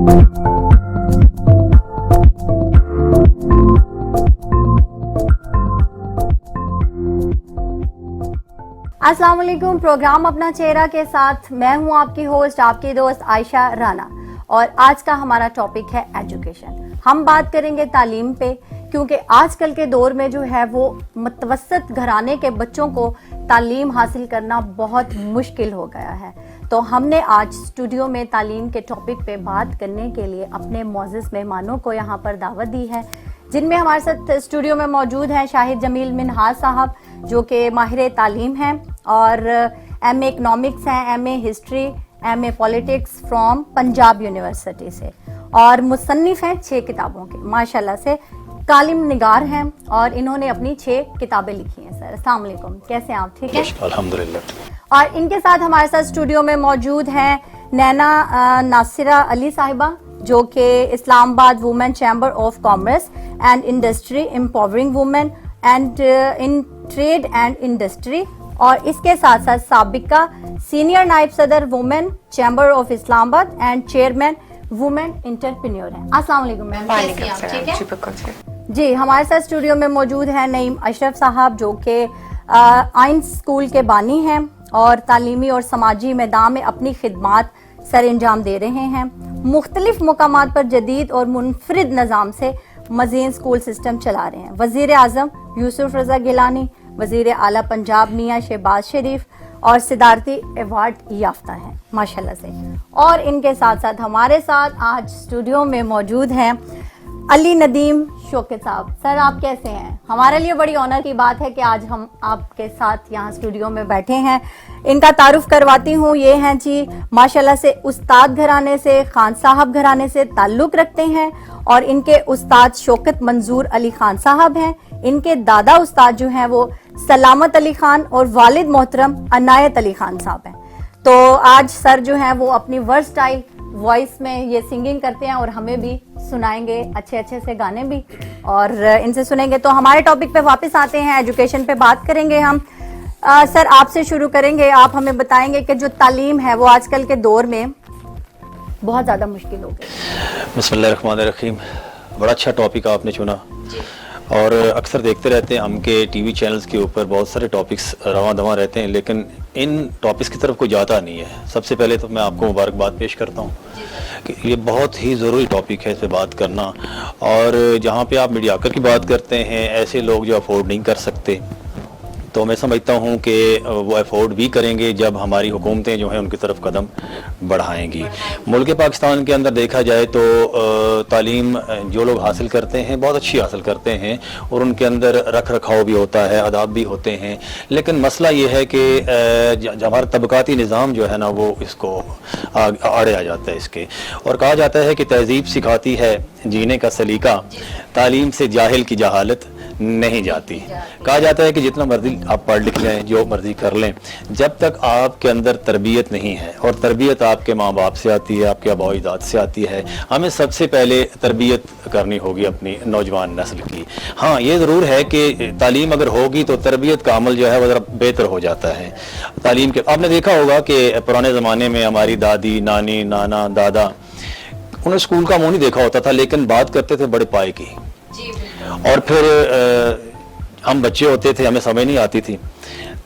अस्सलाम वालेकुम। प्रोग्राम अपना चेहरा के साथ मैं हूं आपकी होस्ट, आपकी दोस्त आयशा राना, और आज का हमारा टॉपिक है एजुकेशन। हम बात करेंगे तालीम पे, क्योंकि आजकल के दौर में जो है वो मुतवस्सित घराने के बच्चों को तालीम हासिल करना बहुत मुश्किल हो गया है। तो हमने आज स्टूडियो में तालीम के टॉपिक पे बात करने के लिए अपने मोअज़्ज़िज़ मेहमानों को यहाँ पर दावत दी है, जिनमें हमारे साथ स्टूडियो में मौजूद हैं शाहिद जमील मिनहाज साहब, जो कि माहिर तालीम हैं और एमए इकनॉमिक्स हैं, MA history, MA politics from Punjab university से, और मुसन्निफ हैं 6 किताबों के, माशाल्लाह से कालिम निगार हैं, और इन्होंने अपनी 6 किताबें लिखी हैं। सर अस्सलाम वालेकुम, कैसे हैं आप? ठीक है, अल्हम्दुलिल्लाह। और इनके साथ हमारे साथ स्टूडियो में मौजूद हैं नैना नासिरा अली साहिबा, जो कि Islamabad women chamber of commerce and industry empowering women and in trade and industry, और इसके साथ साथ साबिका सीनियर नायब सदर women chamber of Islamabad and chairman women entrepreneur हैं। अस्सलाम वालेकुम मैम, कैसी हैं आप? ठीक है जी। हमारे साथ स्टूडियो में मौजूद हैं नईम अशरफ साहब, जो कि आइन स्कूल के बानी हैं और तालीमी और समाजी मैदान में अपनी खिदमात सर अंजाम दे रहे हैं। मुख्तलिफ मकामात पर जदीद और मुनफरिद निज़ाम से मज़ीन स्कूल सिस्टम चला रहे हैं। वज़ीर आज़म यूसुफ रज़ा गिलानी, वज़ीर आला पंजाब मियाँ शहबाज शरीफ और सिदारती अवार्ड याफ्ता हैं माशाल्लाह से। और इनके साथ साथ हमारे साथ आज स्टूडियो में मौजूद हैं अली नदीम शौकत साहब। सर आप कैसे हैं? हमारे लिए बड़ी ऑनर की बात है कि आज हम आपके साथ यहाँ स्टूडियो में बैठे हैं। इनका तारुफ करवाती हूँ। ये हैं जी माशाल्लाह से उस्ताद घराने से, खान साहब घराने से ताल्लुक़ रखते हैं, और इनके उस्ताद शौकत मंजूर अली खान साहब हैं। इनके दादा उस्ताद जो हैं वो सलामत अली खान और वालिद मोहतरम अनायत अली खान साहब हैं। तो आज सर जो हैं वो अपनी वर्सटाइल वॉइस में ये सिंगिंग करते हैं और हमें भी सुनाएंगे, अच्छे अच्छे से गाने भी, और इनसे सुनेंगे। तो हमारे टॉपिक पे वापस आते हैं, एजुकेशन पे बात करेंगे हम। सर आपसे शुरू करेंगे। आप हमें बताएंगे कि जो तालीम है वो आजकल के दौर में बहुत ज़्यादा मुश्किल हो गई। बिस्मिल्लाहिर्रहमानिर्रहीम। बड़ा अच्छा टॉपिक आपने चुना, और अक्सर देखते रहते हैं हम के टीवी चैनल्स के ऊपर बहुत सारे टॉपिक्स रवां दवां रहते हैं, लेकिन इन टॉपिक्स की तरफ कोई जाता नहीं है। सबसे पहले तो मैं आपको मुबारकबाद पेश करता हूँ कि ये बहुत ही ज़रूरी टॉपिक है, इस पर बात करना। और जहाँ पे आप मीडियाकर की बात करते हैं, ऐसे लोग जो अफोर्ड नहीं कर सकते, तो मैं समझता हूँ कि वो अफोर्ड भी करेंगे जब हमारी हुकूमतें जो हैं उनकी तरफ कदम बढ़ाएंगी। मुल्क पाकिस्तान के अंदर देखा जाए तो तालीम जो लोग हासिल करते हैं बहुत अच्छी हासिल करते हैं, और उनके अंदर रख रखाव भी होता है, आदाब भी होते हैं। लेकिन मसला ये है कि जब हमारा तबकाती निज़ाम जो है ना वो इसको आड़े आ जाता है इसके, और कहा जाता है कि तहजीब सिखाती है जीने का सलीका, तालीम से जाहिल की जहालत नहीं जाती। कहा जाता है कि जितना मर्जी आप पढ़ लिख लें, जो मर्जी कर लें, जब तक आपके अंदर तरबियत नहीं है, और तरबियत आपके माँ बाप से आती है, आपके आबा अजदाद से आती है, हमें सबसे पहले तरबियत करनी होगी अपनी नौजवान नस्ल की। हाँ, ये ज़रूर है कि तालीम अगर होगी तो तरबियत का अमल जो है वो ज़रा बेहतर हो जाता है। तालीम के आपने देखा होगा कि पुराने ज़माने में हमारी दादी, नानी, नाना, दादा, उन्हें स्कूल का मुँह नहीं देखा होता था, लेकिन बात करते थे बड़े पाए की। और फिर हम बच्चे होते थे, हमें समझ नहीं आती थी।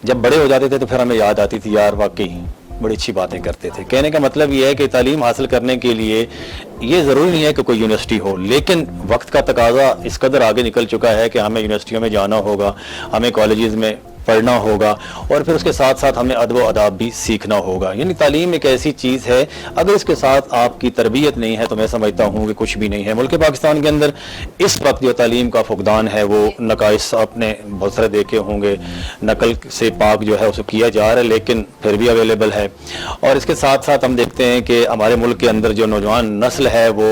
जब बड़े हो जाते थे तो फिर हमें याद आती थी, यार वाकई बड़ी अच्छी बातें करते थे। कहने का मतलब ये है कि तालीम हासिल करने के लिए ये ज़रूरी नहीं है कि कोई यूनिवर्सिटी हो, लेकिन वक्त का तकाजा इस कदर आगे निकल चुका है कि हमें यूनिवर्सिटियों में जाना होगा, हमें कॉलेजेस में पढ़ना होगा, और फिर उसके साथ साथ हमें अदब व आदाब भी सीखना होगा। यानी तालीम एक ऐसी चीज़ है, अगर इसके साथ आपकी तरबियत नहीं है तो मैं समझता हूँ कि कुछ भी नहीं है। मुल्क पाकिस्तान के अंदर इस वक्त जो तालीम का फुकदान है वो नकाइस आपने बहुत सारे देखे होंगे, नकल से पाक जो है उसे किया जा रहा है, लेकिन फिर भी अवेलेबल है। और इसके साथ साथ हम देखते हैं कि हमारे मुल्क के अंदर जो नौजवान नस्ल है वो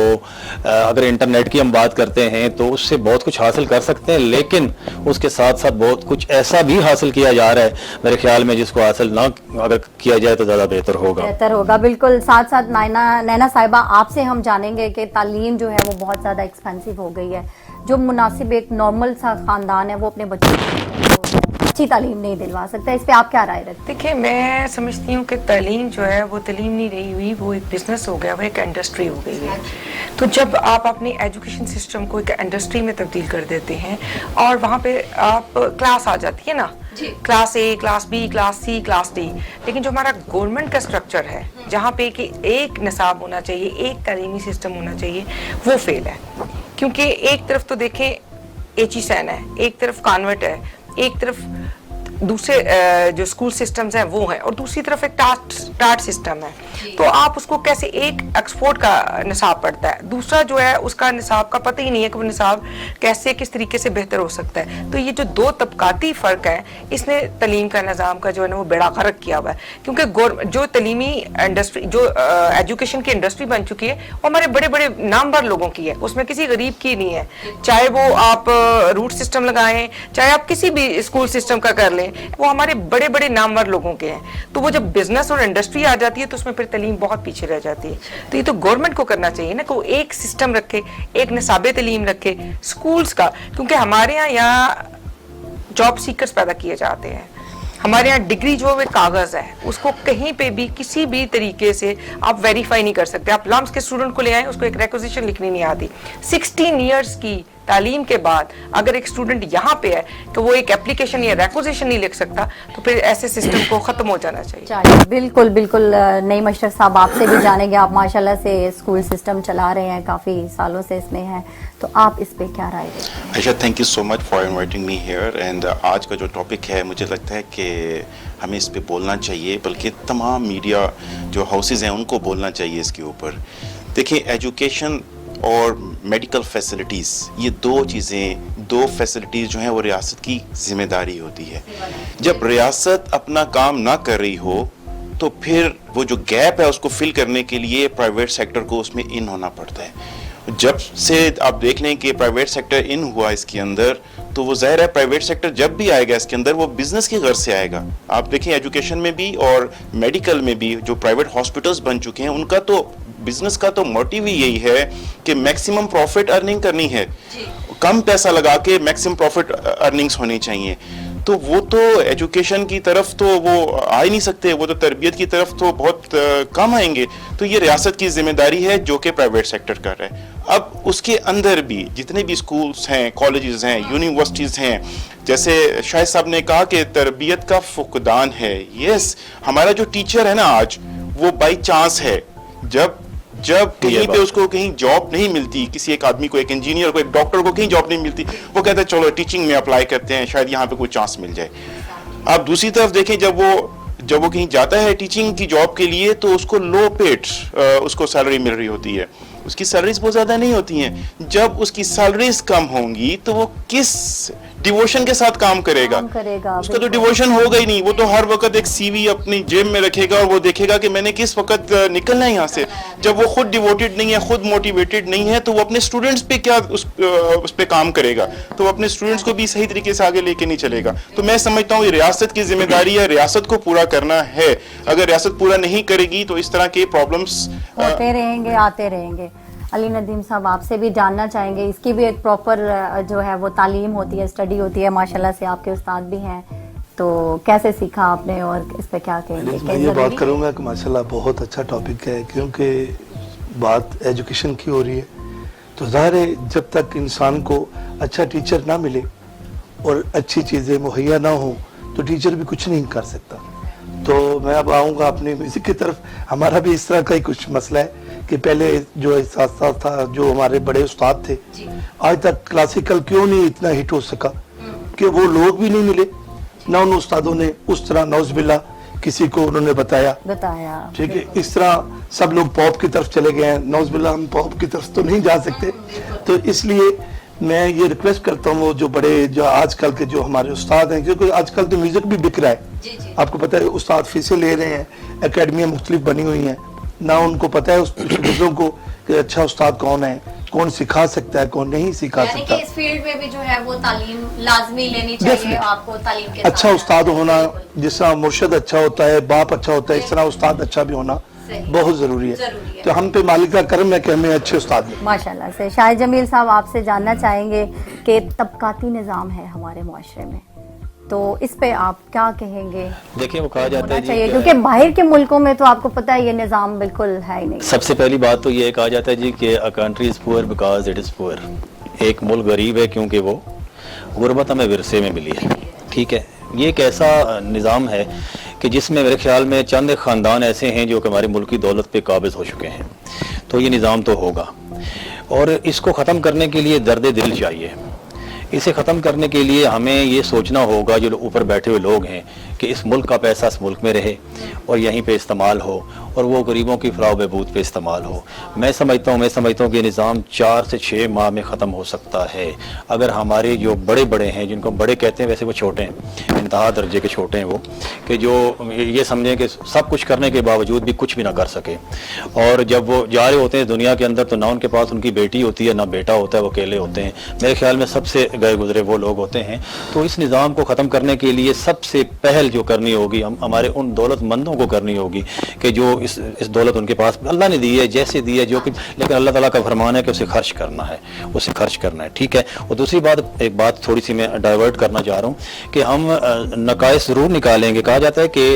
अगर इंटरनेट की हम बात करते हैं तो उससे बहुत कुछ हासिल कर सकते हैं, लेकिन उसके साथ साथ बहुत कुछ ऐसा भी हासिल किया जा रहा है मेरे ख्याल में जिसको हासिल ना अगर किया जाए तो ज़्यादा बेहतर होगा। बिल्कुल। साथ साथ नैना साहिबा, आपसे हम जानेंगे कि तालीम जो है वो बहुत ज़्यादा एक्सपेंसिव हो गई है। जो मुनासिब एक नॉर्मल सा ख़ानदान है वो अपने बच्चों को अच्छी तालीम नहीं दिलवा सकता, इस पे आप क्या राय रखते देखिए, मैं समझती हूँ कि तालीम जो है वो तालीम नहीं रही हुई, वो एक बिजनेस हो गया, वो एक इंडस्ट्री हो गई है। तो जब आप अपने एजुकेशन सिस्टम को एक इंडस्ट्री में तब्दील कर देते हैं और वहाँ पे आप क्लास आ जाती है ना, class A, class B, class C, class D, लेकिन जो हमारा गवर्नमेंट का स्ट्रक्चर है जहाँ पे कि एक निसाब होना चाहिए, एक तालीमी सिस्टम होना चाहिए, वो फेल है। क्योंकि एक तरफ तो देखें HSN है, एक तरफ कॉन्वेंट है, एक तरफ दूसरे जो स्कूल सिस्टम्स हैं वो हैं, और दूसरी तरफ एक टाट सिस्टम है। तो आप उसको कैसे, एक एक्सपोर्ट का निसाब पड़ता है, दूसरा जो है उसका निसाब का पता ही नहीं है कि वो निसाब कैसे किस तरीके से बेहतर हो सकता है। तो ये जो दो तबकाती फ़र्क है, इसने तालीम का निज़ाम का जो है ना वो बेड़ा गर्क किया हुआ है। क्योंकि जो तालीमी इंडस्ट्री, जो एजुकेशन की इंडस्ट्री बन चुकी है, वो हमारे बड़े बड़े नामवर लोगों की है, उसमें किसी गरीब की नहीं है। चाहे वो आप रूट सिस्टम लगाएं, चाहे आप किसी भी स्कूल सिस्टम का कर लें, वो हमारे बड़े बड़े नामवर लोगों के हैं। तो वो जब बिजनेस और इंडस्ट्री आ जाती है तो उसमें फिर तालीम बहुत पीछे रह जाती है। तो ये तो गवर्नमेंट को करना चाहिए ना कि वो एक सिस्टम रखे, एक निसाबे तालीम रखे स्कूल्स का। क्योंकि हमारे यहाँ जॉब सीकर्स पैदा किए जाते हैं, हमारे यहाँ डिग्री जो है कागज है, उसको कहीं पे भी किसी भी तरीके से आप वेरीफाई नहीं कर सकते। आप लम्स के स्टूडेंट को ले आए, उसको एक रिक्वेजिशन लिखनी नहीं आती। 16 इयर्स की तालीम के बाद अगर एक स्टूडेंट यहाँ पे है कि वो एक एप्लीकेशन या रिक्वेजिशन नहीं लिख सकता, तो फिर ऐसे सिस्टम को खत्म हो जाना चाहिए। बिल्कुल बिल्कुल। नईम अशरफ साहब, आपसे भी जानेंगे, आप माशाल्लाह से स्कूल सिस्टम चला रहे हैं, काफ़ी सालों से इसमें हैं, तो आप इस पे क्या राय देते हैं? Ayesha, thank you so much for inviting me here. And आज का जो टॉपिक है, मुझे लगता है कि हमें इस पे बोलना चाहिए, बल्कि तमाम मीडिया जो हाउसेज हैं उनको बोलना चाहिए इसके ऊपर। देखिए, एजुकेशन और मेडिकल फैसिलिटीज़, ये दो चीज़ें, दो फैसिलिटीज़ जो हैं वो रियासत की ज़िम्मेदारी होती है। जब रियासत अपना काम ना कर रही हो तो फिर वो जो गैप है उसको फिल करने के लिए प्राइवेट सेक्टर को उसमें इन होना पड़ता है। जब से आप देख लें कि प्राइवेट सेक्टर इन हुआ इसके अंदर, तो वो ज़ाहिर है प्राइवेट सेक्टर जब भी आएगा इसके अंदर वो बिजनेस की गर्ज से आएगा। आप देखें एजुकेशन में भी और मेडिकल में भी जो प्राइवेट हॉस्पिटल्स बन चुके हैं, उनका तो बिजनेस का तो मोटिव ही यही है कि मैक्सिमम प्रॉफिट अर्निंग करनी है, कम पैसा लगा के मैक्सिमम प्रॉफिट अर्निंग्स होनी चाहिए। तो वो तो एजुकेशन की तरफ तो वो आ ही नहीं सकते, वो तो तरबियत की तरफ तो बहुत कम आएंगे। तो ये रियासत की जिम्मेदारी है जो कि प्राइवेट सेक्टर कर रहा है। अब उसके अंदर भी जितने भी स्कूल्स हैं, कॉलेजेस हैं, यूनिवर्सिटीज़ हैं, जैसे शाहिद साहब ने कहा कि तरबियत का फुकदान है। यस, हमारा जो टीचर है ना आज, वो बाई चांस है। जब कहीं पे उसको कहीं जॉब नहीं मिलती, किसी एक आदमी को, एक इंजीनियर को, एक डॉक्टर को कहीं जॉब नहीं मिलती, वो कहता है चलो टीचिंग में अप्लाई करते हैं, शायद यहाँ पे कोई चांस मिल जाए। आप दूसरी तरफ देखें, जब वो कहीं जाता है टीचिंग की जॉब के लिए, तो उसको लो पेड उसको सैलरी मिल रही होती है, उसकी सैलरीज बहुत ज़्यादा नहीं होती हैं। जब उसकी सैलरीज कम होंगी तो वो किस डिवोशन के साथ काम करेगा? उसका तो डिवोशन होगा ही नहीं। वो तो हर वक्त एक सीवी अपनी जेब में रखेगा और वो देखेगा कि मैंने किस वक्त निकलना है यहाँ से। जब वो खुद डिवोटेड नहीं है, खुद मोटिवेटेड नहीं है, तो वो अपने स्टूडेंट्स पे क्या उस पे काम करेगा? तो वो अपने स्टूडेंट्स को भी सही तरीके से आगे लेके नहीं चलेगा। तो मैं समझता हूँ ये रियासत की जिम्मेदारी है, रियासत को पूरा करना है। अगर रियासत पूरा नहीं करेगी तो इस तरह के प्रॉब्लम्स होते रहेंगे, आते रहेंगे। अली नदीम साहब, आपसे भी जानना चाहेंगे, इसकी भी एक प्रॉपर जो है वो तालीम होती है, स्टडी होती है, माशाल्लाह से आपके उस्ताद भी हैं, तो कैसे सीखा आपने और इस पे क्या कहेंगे? मैं ये बात करूंगा कि माशाल्लाह बहुत अच्छा टॉपिक है, क्योंकि बात एजुकेशन की हो रही है। तो ज़ाहिर है जब तक इंसान को अच्छा टीचर ना मिले और अच्छी चीज़ें मुहैया ना हो तो टीचर भी कुछ नहीं कर सकता। तो मैं अब आऊँगा अपनी म्यूज़िक की तरफ। हमारा भी इस तरह का ही कुछ मसला है कि पहले जो एहसास था, जो हमारे बड़े उस्ताद थे, आज तक क्लासिकल क्यों नहीं इतना हिट हो सका कि वो लोग भी नहीं मिले, ना उन उस्तादों ने उस तरह नौज़बिल्ला किसी को उन्होंने बताया। ठीक है, इस तरह सब लोग पॉप की तरफ चले गए हैं, नौज़बिल्ला हम पॉप की तरफ तो नहीं जा सकते। तो इसलिए मैं ये रिक्वेस्ट करता हूँ, जो बड़े जो आजकल के जो हमारे उस्ताद हैं, क्योंकि आजकल तो म्यूजिक भी बिक रहा है, आपको पता है, उस्ताद फीसें ले रहे हैं, एकेडमियाँ मुख्तलिफ बनी हुई हैं, ना उनको पता है उस शागिर्दों को कि अच्छा उस्ताद कौन है, कौन सिखा सकता है, कौन नहीं सिखा सकता। इस फील्ड में भी जो है वो तालीम लाजमी लेनी चाहिए, आपको तालीम के अच्छा उस्ताद होना, जिस तरह मुर्शद अच्छा होता है, बाप अच्छा होता है, इस तरह उस्ताद अच्छा भी होना बहुत जरूरी है। तो हम पे मालिक का करम है कि हमें अच्छे उस्ताद मिले। माशाल्लाह से। शाहिद जमील साहब, आपसे जानना चाहेंगे कि तबकाती निज़ाम है हमारे मुआशरे में, تو اس پہ آپ کیا کہیں گے؟ دیکھیں وہ کہا جاتا ہے چاہیے جی کیونکہ باہر کے ملکوں میں تو آپ کو پتہ ہے یہ نظام بالکل ہے ہی نہیں. سب سے پہلی بات تو یہ کہا جاتا ہے جی کہ a country is poor because it is poor. ایک ملک غریب ہے کیونکہ وہ غربت ہمیں ورثے میں ملی ہے. ٹھیک ہے, یہ ایک ایسا نظام ہے کہ جس میں میرے خیال میں چند خاندان ایسے ہیں جو کہ ہمارے ملک کی دولت پہ قابض ہو چکے ہیں. تو یہ نظام تو ہوگا, اور اس کو ختم کرنے کے لیے درد دل چاہیے. اسے ختم کرنے کے لیے ہمیں یہ سوچنا ہوگا جو اوپر بیٹھے ہوئے لوگ ہیں کہ اس ملک کا پیسہ اس ملک میں رہے اور یہیں پہ استعمال ہو, اور وہ غریبوں کی فلاح و بہبود پہ استعمال ہو. میں سمجھتا ہوں کہ یہ نظام 4 سے 6 ماہ میں ختم ہو سکتا ہے اگر ہمارے جو بڑے ہیں, جن کو بڑے کہتے ہیں ویسے وہ چھوٹے ہیں, انتہا درجے کے چھوٹے ہیں وہ, کہ جو یہ سمجھیں کہ سب کچھ کرنے کے باوجود بھی کچھ بھی نہ کر سکے. اور جب وہ جا رہے ہوتے ہیں دنیا کے اندر تو نہ ان کے پاس ان کی بیٹی ہوتی ہے نہ بیٹا ہوتا ہے, وہ اکیلے ہوتے ہیں. میرے خیال میں سب سے گئے گزرے وہ لوگ ہوتے ہیں. تو اس نظام کو ختم کرنے کے لیے سب سے پہل جو کرنی ہوگی ہمارے ان دولت مندوں کو کرنی ہوگی کہ جو اس دولت ان کے پاس اللہ نے دی ہے, جیسے دی ہے, جو کہ لیکن اللہ تعالیٰ کا فرمان ہے کہ اسے خرچ کرنا ہے. ٹھیک ہے. اور دوسری بات, ایک بات تھوڑی سی میں ڈائیورٹ کرنا چاہ رہا ہوں کہ ہم نقائص ضرور نکالیں گے. کہا جاتا ہے کہ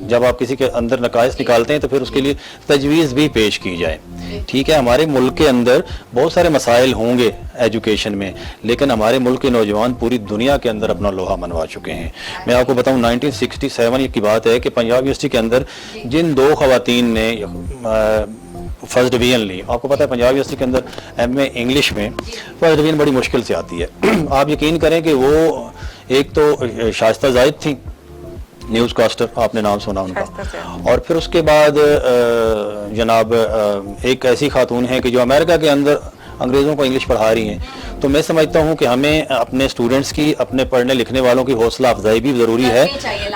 جب آپ کسی کے اندر نقائص نکالتے ہیں تو پھر اس کے لیے تجویز بھی پیش کی جائے. ٹھیک ہے. ہمارے ملک کے اندر بہت سارے مسائل ہوں گے ایجوکیشن میں, لیکن ہمارے ملک کے نوجوان پوری دنیا کے اندر اپنا لوہا منوا چکے ہیں. میں آپ کو بتاؤں 1967 کی بات ہے کہ پنجاب یونیورسٹی کے اندر جن 2 خواتین نے فرسٹ ڈویژن لی, آپ کو پتہ ہے پنجاب یونیورسٹی کے اندر ایم اے انگلش میں فرسٹ ڈویژن بڑی مشکل سے آتی ہے. آپ یقین کریں کہ وہ ایک تو شائستہ زاہد تھیں, نیوز کاسٹر, آپ نے نام سنا ان کا, اور پھر اس کے بعد جناب ایک ایسی خاتون ہیں کہ جو امریکہ کے اندر انگریزوں کو انگلش پڑھا رہی ہیں. تو میں سمجھتا ہوں کہ ہمیں اپنے اسٹوڈنٹس کی, اپنے پڑھنے لکھنے والوں کی حوصلہ افزائی بھی ضروری ہے.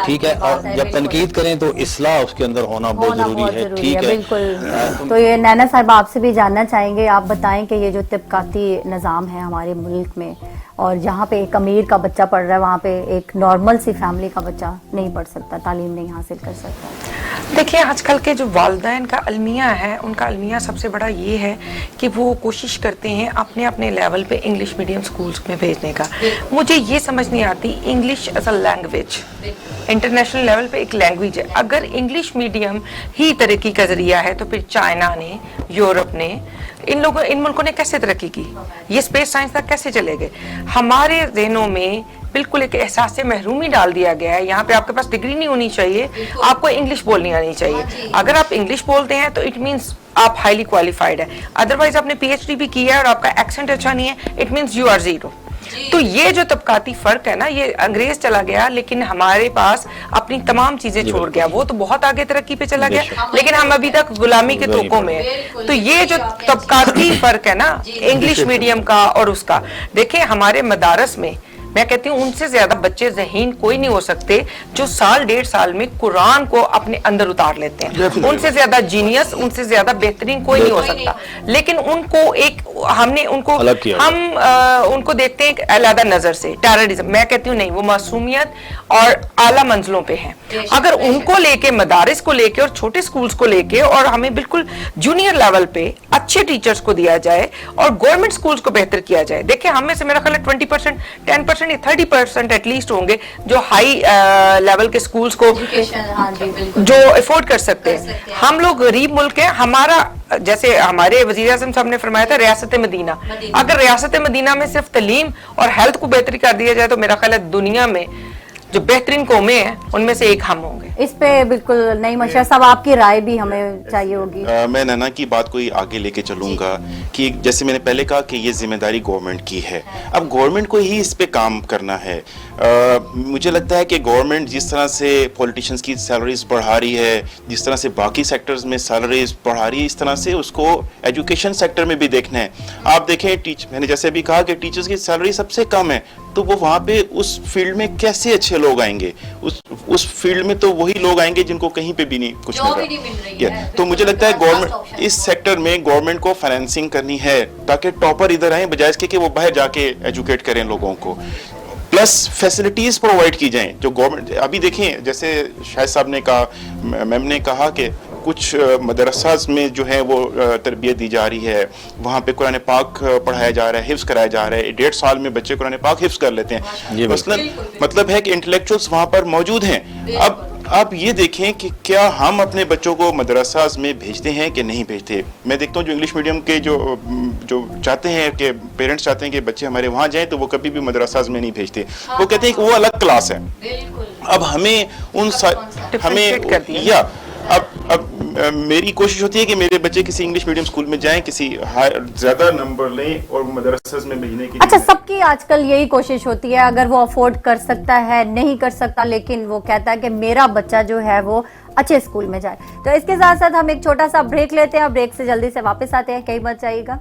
ٹھیک ہے. اور جب تنقید کریں تو اصلاح اس کے اندر ہونا بہت ضروری ہے. ٹھیک ہے. بالکل. تو یہ نینا صاحب آپ سے بھی جاننا چاہیں گے, آپ بتائیں کہ یہ جو طبقاتی نظام ہے ہمارے ملک میں, اور جہاں پہ ایک امیر کا بچہ پڑھ رہا ہے وہاں پہ ایک نارمل سی فیملی کا بچہ نہیں پڑھ سکتا, تعلیم نہیں حاصل کر سکتا. دیکھیں آج کل کے جو والدین کا المیہ ہے, ان کا المیہ سب سے بڑا یہ ہے کہ وہ کوشش کرتے ہیں اپنے لیول پہ انگلش میڈیم سکولز میں بھیجنے کا. مجھے یہ سمجھ نہیں آتی, English as a language international level پہ ایک لینگویج ہے. اگر انگلش میڈیم ہی ترقی کا ذریعہ ہے تو پھر چائنا نے, یورپ نے, ان ملکوں نے کیسے ترقی کی؟ یہ اسپیس سائنس تک کیسے چلے گئے؟ ہمارے ذہنوں میں بالکل ایک احساس سے محرومی ڈال دیا گیا ہے. یہاں پہ آپ کے پاس ڈگری نہیں ہونی چاہیے, آپ کو انگلش بولنی آنی چاہیے. اگر آپ انگلش بولتے ہیں تو اٹ مینس آپ ہائیلی کوالیفائڈ ہیں. ادروائز آپ نے پی ایچ ڈی بھی کیا ہے اور آپ کا ایکسنٹ اچھا نہیں ہے, it means you are zero. تو یہ جو طبقاتی فرق ہے نا, یہ انگریز چلا گیا لیکن ہمارے پاس اپنی تمام چیزیں چھوڑ گیا. وہ تو بہت آگے ترقی پہ چلا گیا لیکن ہم ابھی تک غلامی کے توقوں میں ہیں. تو یہ جو طبقاتی فرق ہے نا انگلش میڈیم کا اور اس کا, دیکھیں ہمارے مدارس میں میں کہتی ہوں ان سے زیادہ بچے ذہین کوئی نہیں ہو سکتے جو 1.5 سال میں قرآن کو اپنے اندر اتار لیتے ہیں. ان سے زیادہ جینیس, ان سے زیادہ بہترین کوئی نہیں ہو سکتا. لیکن ان کو ایک ہم ان کو دیکھتے ہیں ایک علیحدہ نظر سے, ٹیررزم. میں کہتی ہوں نہیں, وہ معصومیت اور اعلیٰ منزلوں پہ ہیں. اگر ان کو لے کے, مدارس کو لے کے اور چھوٹے سکولز کو لے کے, اور ہمیں بالکل جونیئر لیول پہ اچھے ٹیچرز کو دیا جائے اور گورنمنٹ سکولز کو بہتر کیا جائے. دیکھیں ہم میں سے میرا خیال ہے 20%, 10%, 30% ایٹ لیسٹ ہوں گے جو ہائی لیول کے سکولز کو جو افورڈ کر سکتے ہیں. ہم لوگ غریب ملک ہیں. ہمارا جیسے ہمارے وزیر اعظم صاحب نے فرمایا تھا ریاست مدینہ, اگر ریاست مدینہ میں صرف تعلیم اور ہیلتھ کو بہتری کر دیا جائے تو میرا خیال ہے دنیا میں جو بہترین قومیں ہیں ان میں سے ایک ہم ہوں گے. اس پہ بالکل نہیں, مشرف صاحب آپ کی رائے بھی ہمیں چاہیے ہوگی. میں نینا کی بات کو آگے لے کے چلوں گا کہ جیسے میں نے پہلے کہا کہ یہ ذمہ داری گورنمنٹ کی ہے. اب گورنمنٹ کو ہی اس پہ کام کرنا ہے. مجھے لگتا ہے کہ گورنمنٹ جس طرح سے پولیٹیشنز کی سیلریز بڑھا رہی ہے, جس طرح سے باقی سیکٹرز میں سیلریز بڑھا رہی ہے, اس طرح سے اس کو ایجوکیشن سیکٹر میں بھی دیکھنا ہے. آپ دیکھیں میں نے جیسے بھی کہا کہ ٹیچرز کی سیلری سب سے کم ہے, تو وہ وہاں پہ اس فیلڈ میں کیسے اچھے لوگ آئیں گے؟ اس فیلڈ میں تو وہی لوگ آئیں گے جن کو کہیں پہ بھی نہیں کچھ مل رہا. تو مجھے لگتا ہے گورنمنٹ اس سیکٹر میں گورنمنٹ کو فائنینسنگ کرنی ہے تاکہ ٹاپر ادھر آئیں بجائے اس کے کہ وہ باہر جا کے ایجوکیٹ کریں لوگوں کو. پلس فیسلٹیز پرووائڈ کی جائیں جو گورنمنٹ. ابھی دیکھیں جیسے شاہد صاحب نے کہا, میم نے کہا کہ कुछ मदरसाज में जो है वो तरबियत दी जा रही है, वहाँ पे कुरान पाक पढ़ाया जा रहा है, हिफ्ज़ कराया जा रहा है, 1.5 साल में बच्चे कुरान पाक हिफ्ज़ कर लेते हैं। मसलन मतलब है कि इंटेलेक्चुअल्स वहाँ पर मौजूद हैं। अब आप ये देखें कि क्या हम अपने बच्चों को मदरसाज में भेजते हैं कि नहीं भेजते। मैं देखता हूँ जो इंग्लिश मीडियम के जो चाहते हैं कि पेरेंट्स चाहते हैं कि बच्चे हमारे वहाँ जाएं, तो वो कभी भी मदरसाज में नहीं भेजते। वो कहते हैं कि वो अलग क्लास है। अब हमें या अब मेरी कोशिश होती है कि मेरे बच्चे किसी इंग्लिश मीडियम स्कूल में जाएं, किसी ज्यादा नंबर लें और मदरसाज में भेजने की। अच्छा, सबकी आजकल यही कोशिश होती है, अगर वो अफोर्ड कर सकता है, नहीं कर सकता, लेकिन वो कहता है कि मेरा बच्चा जो है वो अच्छे स्कूल में जाए। तो इसके साथ साथ हम एक छोटा सा ब्रेक लेते हैं और ब्रेक से जल्दी से वापस आते हैं, कहीं मत जाइएगा।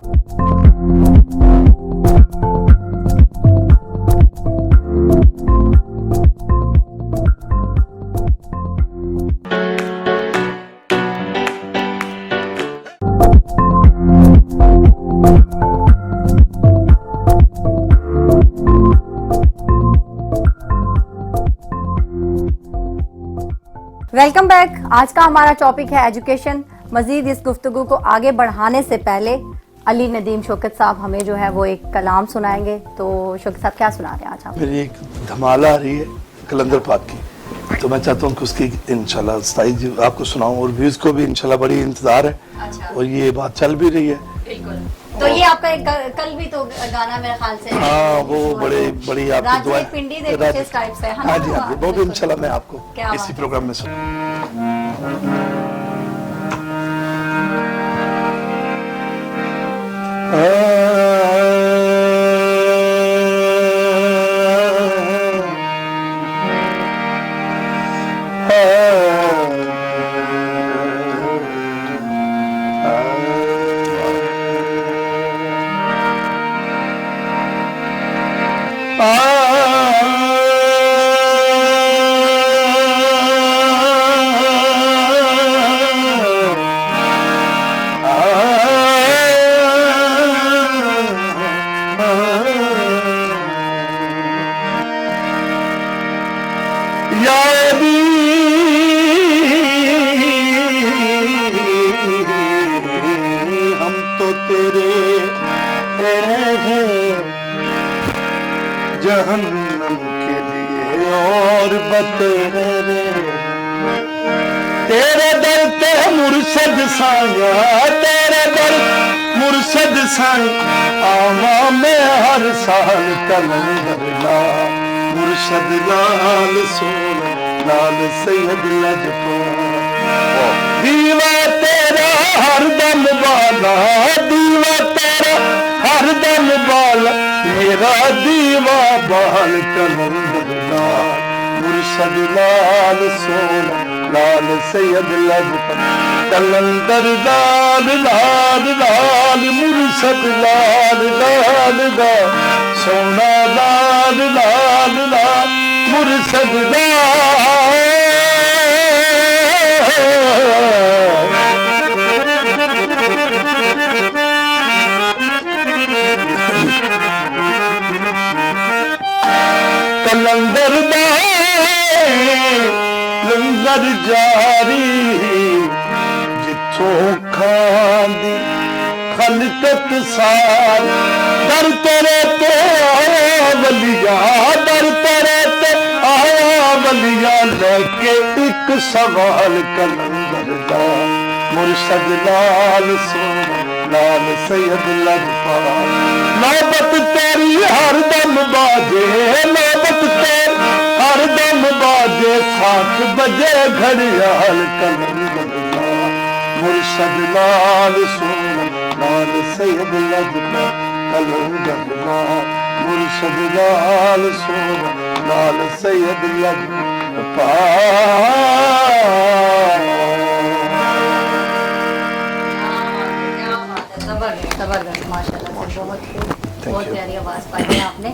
Welcome back. आज का हमारा टॉपिक है एजुकेशन। मजीद इस गुफ्तगू को आगे बढ़ाने से पहले अली नदीम शौकत साहब हमें जो है वो एक कलाम सुनाएंगे। तो शौकत साहब क्या सुना रहे हैं आज आप? मेरी एक धमाला आ रही है कलंदर पाक की, तो मैं चाहता हूँ कि उसकी इंशाल्लाह साइज जी आपको सुनाऊं, और व्यूज को भी इंशाल्लाह बड़ी इंतजार है। अच्छा। और ये बात चल भी रही है। बिल्कुल। तो ये आपका एक कल भी तो गाना मेरे ख्याल से हाँ, वो बड़ी आपकी दुआ पिंडी दे कुछ इस टाइप से है ना? हाँ जी, हाँ जी, वो भी इंशाल्लाह मैं आपको क्या इसी बात। प्रोग्राम में सुन। हम तो तेरे हैं जहन्नम के लिए और बतेरे, तेरे दर ते मुर्शद साया, तेरे दर मुर्शद साया आवा में हर साल कलंदर लाल, मुर्शद लाल सोना लाल सैयद लजपाल, दीवा तेरा हर दम वाला, दीवा तेरा हर दम वाला, मेरा दीवा बाल कलंदर लाल, मुर्शद लाल सोना लाल सैयद लजपाल, कलंदर लाल लाल लाल, मुर्शद लाल लाल लाल, सोना लाल लाल लाल, मुर्शद लाल। कलंदर लंगर जारी जिथों खांदी खलकत सार, दर तेरे ते आया वलिया, दर तेरे ते आया वलिया, लेके एक सवाल कलंदर दा, मुर्शद लाल सोना लाल सैयद लजपाल, नौबत तेरी हर दम बाजे, नौबत तेरी हर दम बाजे, 7 बजे घड़ियाल कलंदर लाल, मुर्शद लाल सोना लाल सैयद लजपाल, कलंदर लाल, मुर्शद लाल सोना लाल सैयद लजपाल। जबरदस्त, माशाल्लाह से बहुत प्यारी आवाज पाई है आपने।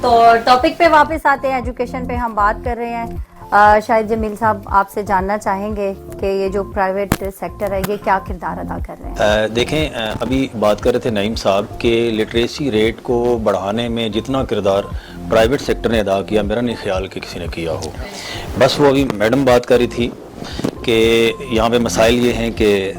तो टॉपिक पे वापस आते हैं, एजुकेशन पे हम बात कर रहे हैं। शायद जमील साहब आपसे जानना चाहेंगे कि ये जो प्राइवेट सेक्टर है ये क्या किरदार अदा कर रहे हैं? देखें, अभी बात कर रहे थे नईम साहब के लिटरेसी रेट को बढ़ाने में जितना किरदार प्राइवेट सेक्टर ने अदा किया, मेरा नहीं ख्याल कि किसी ने किया हो। बस वो अभी मैडम बात कर रही थी کہ یہاں پہ مسائل یہ ہیں کہ